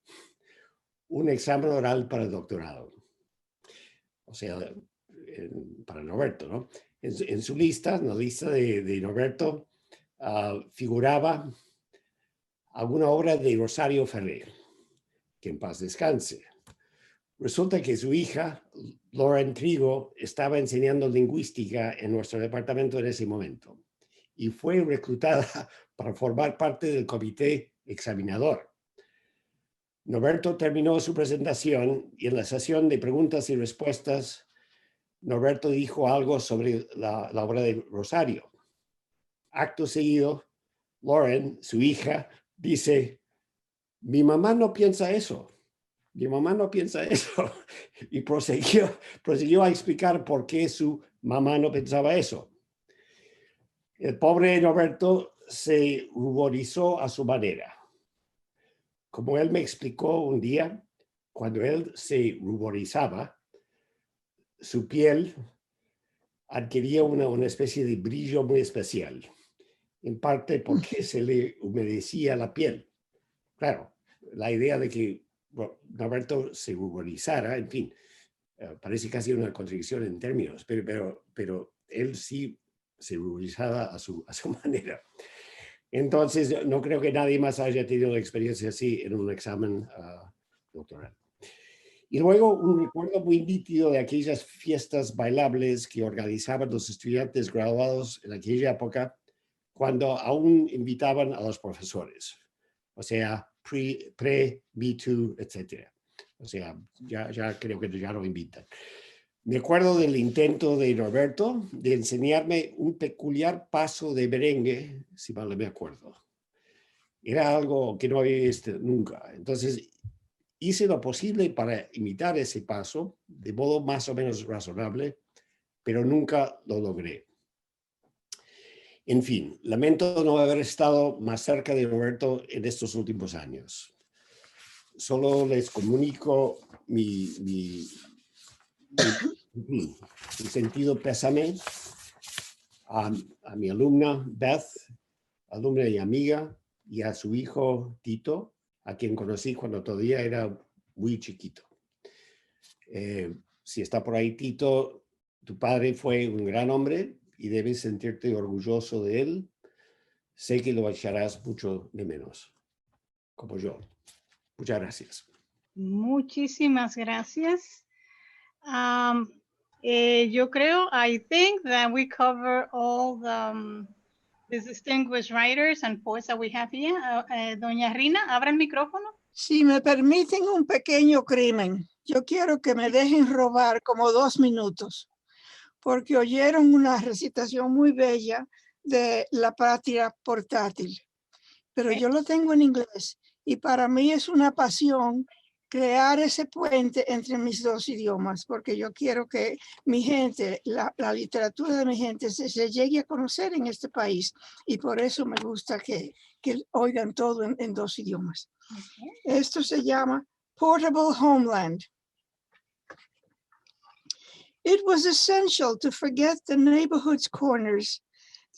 Un examen oral para el doctorado. O sea, para Norberto, ¿no? En su lista, en la lista de Norberto, figuraba alguna obra de Rosario Ferrer, que en paz descanse. Resulta que su hija, Lauren Trigo, estaba enseñando lingüística en nuestro departamento en ese momento y fue reclutada para formar parte del comité examinador. Norberto terminó su presentación y en la sesión de preguntas y respuestas, Norberto dijo algo sobre la obra de Rosario. Acto seguido, Lauren, su hija, dice, mi mamá no piensa eso. Mi mamá no piensa eso. Y prosiguió a explicar por qué su mamá no pensaba eso. El pobre Norberto se ruborizó a su manera. Como él me explicó un día, cuando él se ruborizaba, su piel adquiría una especie de brillo muy especial, en parte porque se le humedecía la piel. Claro, la idea de que Norberto se ruborizara, en fin, parece casi una contradicción en términos, pero él sí se ruborizaba a su manera. Entonces, no creo que nadie más haya tenido una experiencia así en un examen doctoral. Y luego un recuerdo muy nítido de aquellas fiestas bailables que organizaban los estudiantes graduados en aquella época, cuando aún invitaban a los profesores, o sea, Me Too, etc. O sea, ya creo que ya lo invitan. Me acuerdo del intento de Norberto de enseñarme un peculiar paso de merengue, si mal me acuerdo. Era algo que no había visto nunca. Entonces, hice lo posible para imitar ese paso de modo más o menos razonable, pero nunca lo logré. En fin, lamento no haber estado más cerca de Norberto en estos últimos años. Solo les comunico mi sentido pésame a mi alumna Beth, alumna y amiga, y a su hijo Tito, a quien conocí cuando todavía era muy chiquito. Si está por ahí Tito, tu padre fue un gran hombre y debes sentirte orgulloso de él. Sé que lo echarás mucho de menos, como yo. Muchas gracias. Muchísimas gracias. Yo creo, I think that we cover all the distinguished writers and poets that we have here. Doña Rina, abra el micrófono. Si me permiten un pequeño crimen, yo quiero que me dejen robar como 2 minutos, porque oyeron una recitación muy bella de La Patria Portátil, pero yo lo tengo en inglés y para mí es una pasión crear ese puente entre mis 2 idiomas, porque yo quiero que mi gente, la literatura de mi gente se llegue a conocer en este país y por eso me gusta que oigan todo en 2 idiomas. Okay. Esto se llama Portable Homeland. It was essential to forget the neighborhood's corners,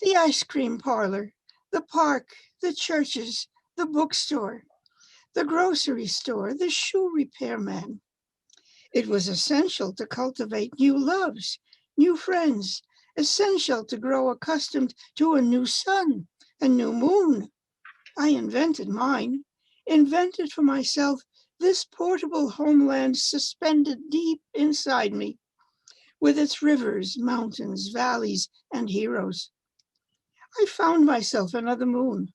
the ice cream parlor, the park, the churches, the bookstore, the grocery store, the shoe repairman. It was essential to cultivate new loves, new friends, essential to grow accustomed to a new sun, a new moon. I invented mine, invented for myself this portable homeland suspended deep inside me, with its rivers, mountains, valleys, and heroes. I found myself another moon,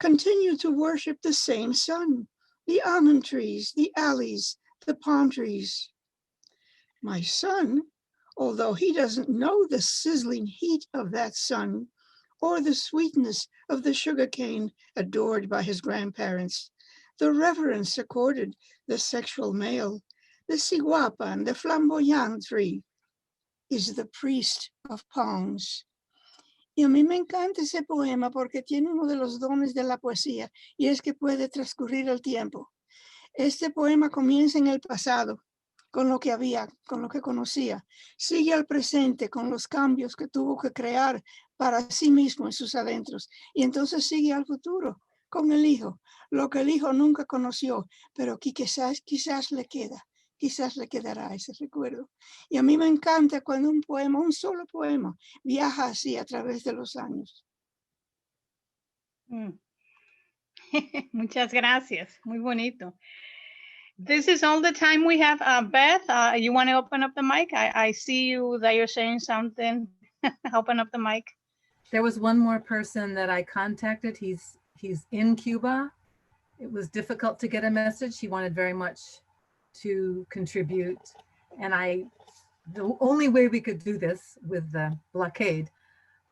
continue to worship the same sun, the almond trees, the alleys, the palm trees. My son, although he doesn't know the sizzling heat of that sun or the sweetness of the sugarcane adored by his grandparents, the reverence accorded the sexual male, the siguapan, the flamboyant tree, is the priest of palms. Y a mí me encanta ese poema porque tiene uno de los dones de la poesía y es que puede transcurrir el tiempo. Este poema comienza en el pasado, con lo que había, con lo que conocía. Sigue al presente con los cambios que tuvo que crear para sí mismo en sus adentros. Y entonces sigue al futuro con el hijo, lo que el hijo nunca conoció, pero que quizás le queda. Quizás le quedará ese recuerdo. Y a mí me encanta cuando un poema, un solo poema, viaja así a través de los años. Muchas gracias. Muy bonito. This is all the time we have. Beth, you want to open up the mic? I see you that you're saying something. Open up the mic. There was one more person that I contacted. He's in Cuba. It was difficult to get a message. He wanted very much to contribute. And the only way we could do this with the blockade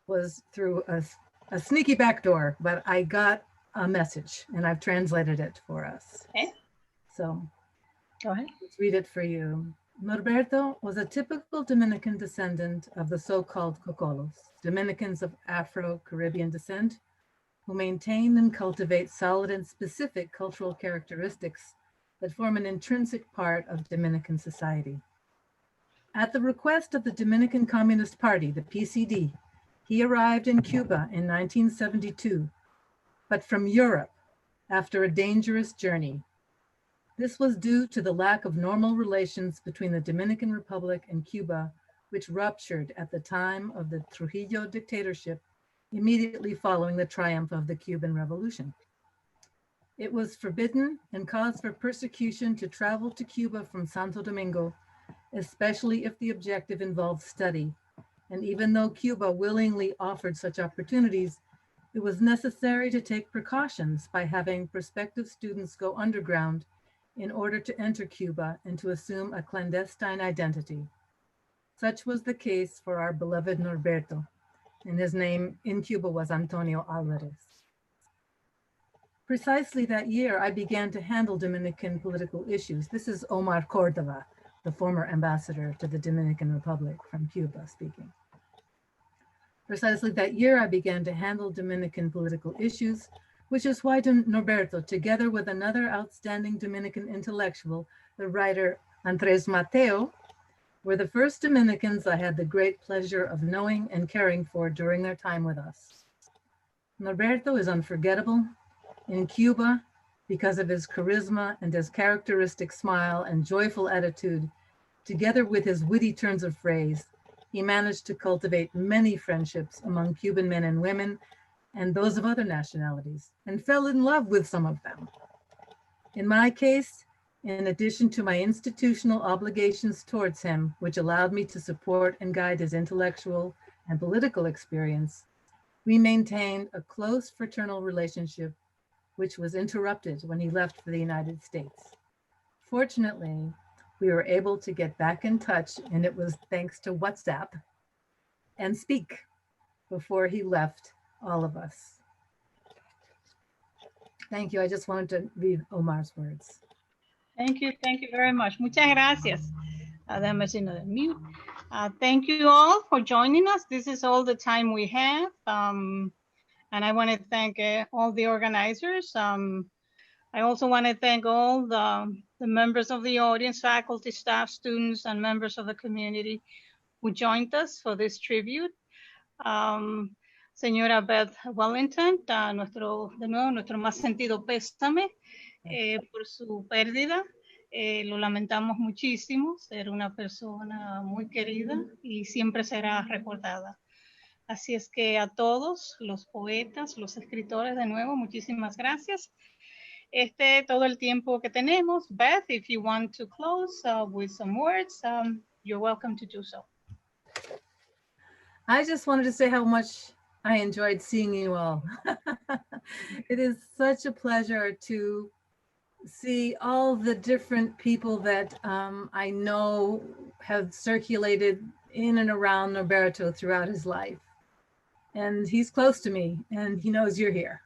was through a sneaky back door, but I got a message and I've translated it for us. Okay. So go ahead. Let's read it for you. Norberto was a typical Dominican descendant of the so-called Cocolos, Dominicans of Afro-Caribbean descent, who maintain and cultivate solid and specific cultural characteristics that form an intrinsic part of Dominican society. At the request of the Dominican Communist Party, the PCD, he arrived in Cuba in 1972, but from Europe after a dangerous journey. This was due to the lack of normal relations between the Dominican Republic and Cuba, which ruptured at the time of the Trujillo dictatorship immediately following the triumph of the Cuban Revolution. It was forbidden and cause for persecution to travel to Cuba from Santo Domingo, especially if the objective involved study. And even though Cuba willingly offered such opportunities, It was necessary to take precautions by having prospective students go underground in order to enter Cuba and to assume a clandestine identity. Such was the case for our beloved Norberto, and his name in Cuba was Antonio Alvarez. Precisely that year, I began to handle Dominican political issues. This is Omar Cordova, the former ambassador to the Dominican Republic from Cuba speaking. Precisely that year, I began to handle Dominican political issues, which is why Norberto, together with another outstanding Dominican intellectual, the writer Andres Mateo, were the first Dominicans I had the great pleasure of knowing and caring for during their time with us. Norberto is unforgettable in Cuba because of his charisma and his characteristic smile and joyful attitude. Together with his witty turns of phrase, he managed to cultivate many friendships among Cuban men and women and those of other nationalities, and fell in love with some of them. In my case, in addition to my institutional obligations towards him, which allowed me to support and guide his intellectual and political experience, we maintained a close fraternal relationship, which was interrupted when he left for the United States. Fortunately, we were able to get back in touch, and it was thanks to WhatsApp, and speak before he left all of us. Thank you. I just wanted to read Omar's words. Thank you very much. Muchas gracias. Déjame si no de mute. Thank you all for joining us. This is all the time we have. And I want to thank all the organizers. I also want to thank all the members of the audience, faculty, staff, students, and members of the community who joined us for this tribute. Señora Beth Wellington, de nuevo nuestro más sentido pésame por su pérdida. Lo lamentamos muchísimo, ser una persona muy querida y siempre será recordada. Así es que a todos los poetas, los escritores, de nuevo, muchísimas gracias. Todo el tiempo que tenemos. Beth, if you want to close with some words, you're welcome to do so. I just wanted to say how much I enjoyed seeing you all. It is such a pleasure to see all the different people that I know have circulated in and around Norberto throughout his life. And he's close to me, and he knows you're here.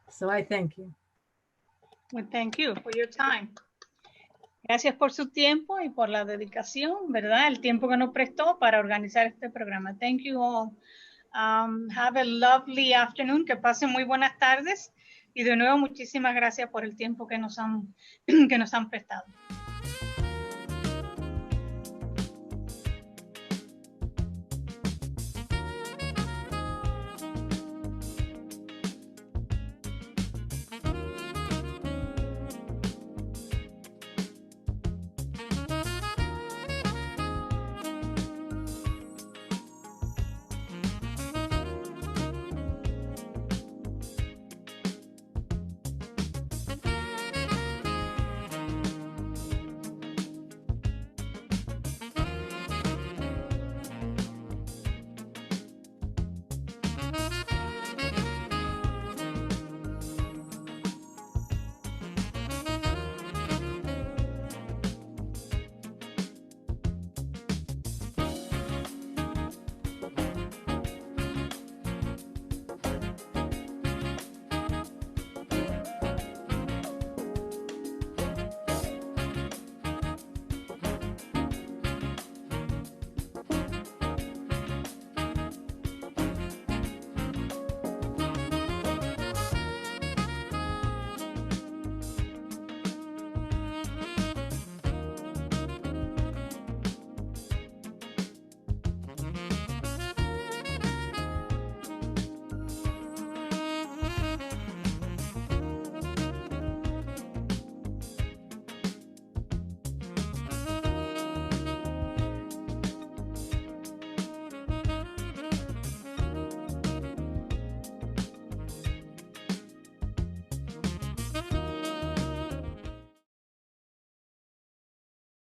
So I thank you. Well, thank you for your time. Gracias por su tiempo y por la dedicación, ¿verdad? El tiempo que nos prestó para organizar este programa. Thank you all. Have a lovely afternoon. Que pasen muy buenas tardes. Y de nuevo, muchísimas gracias por el tiempo que nos han prestado.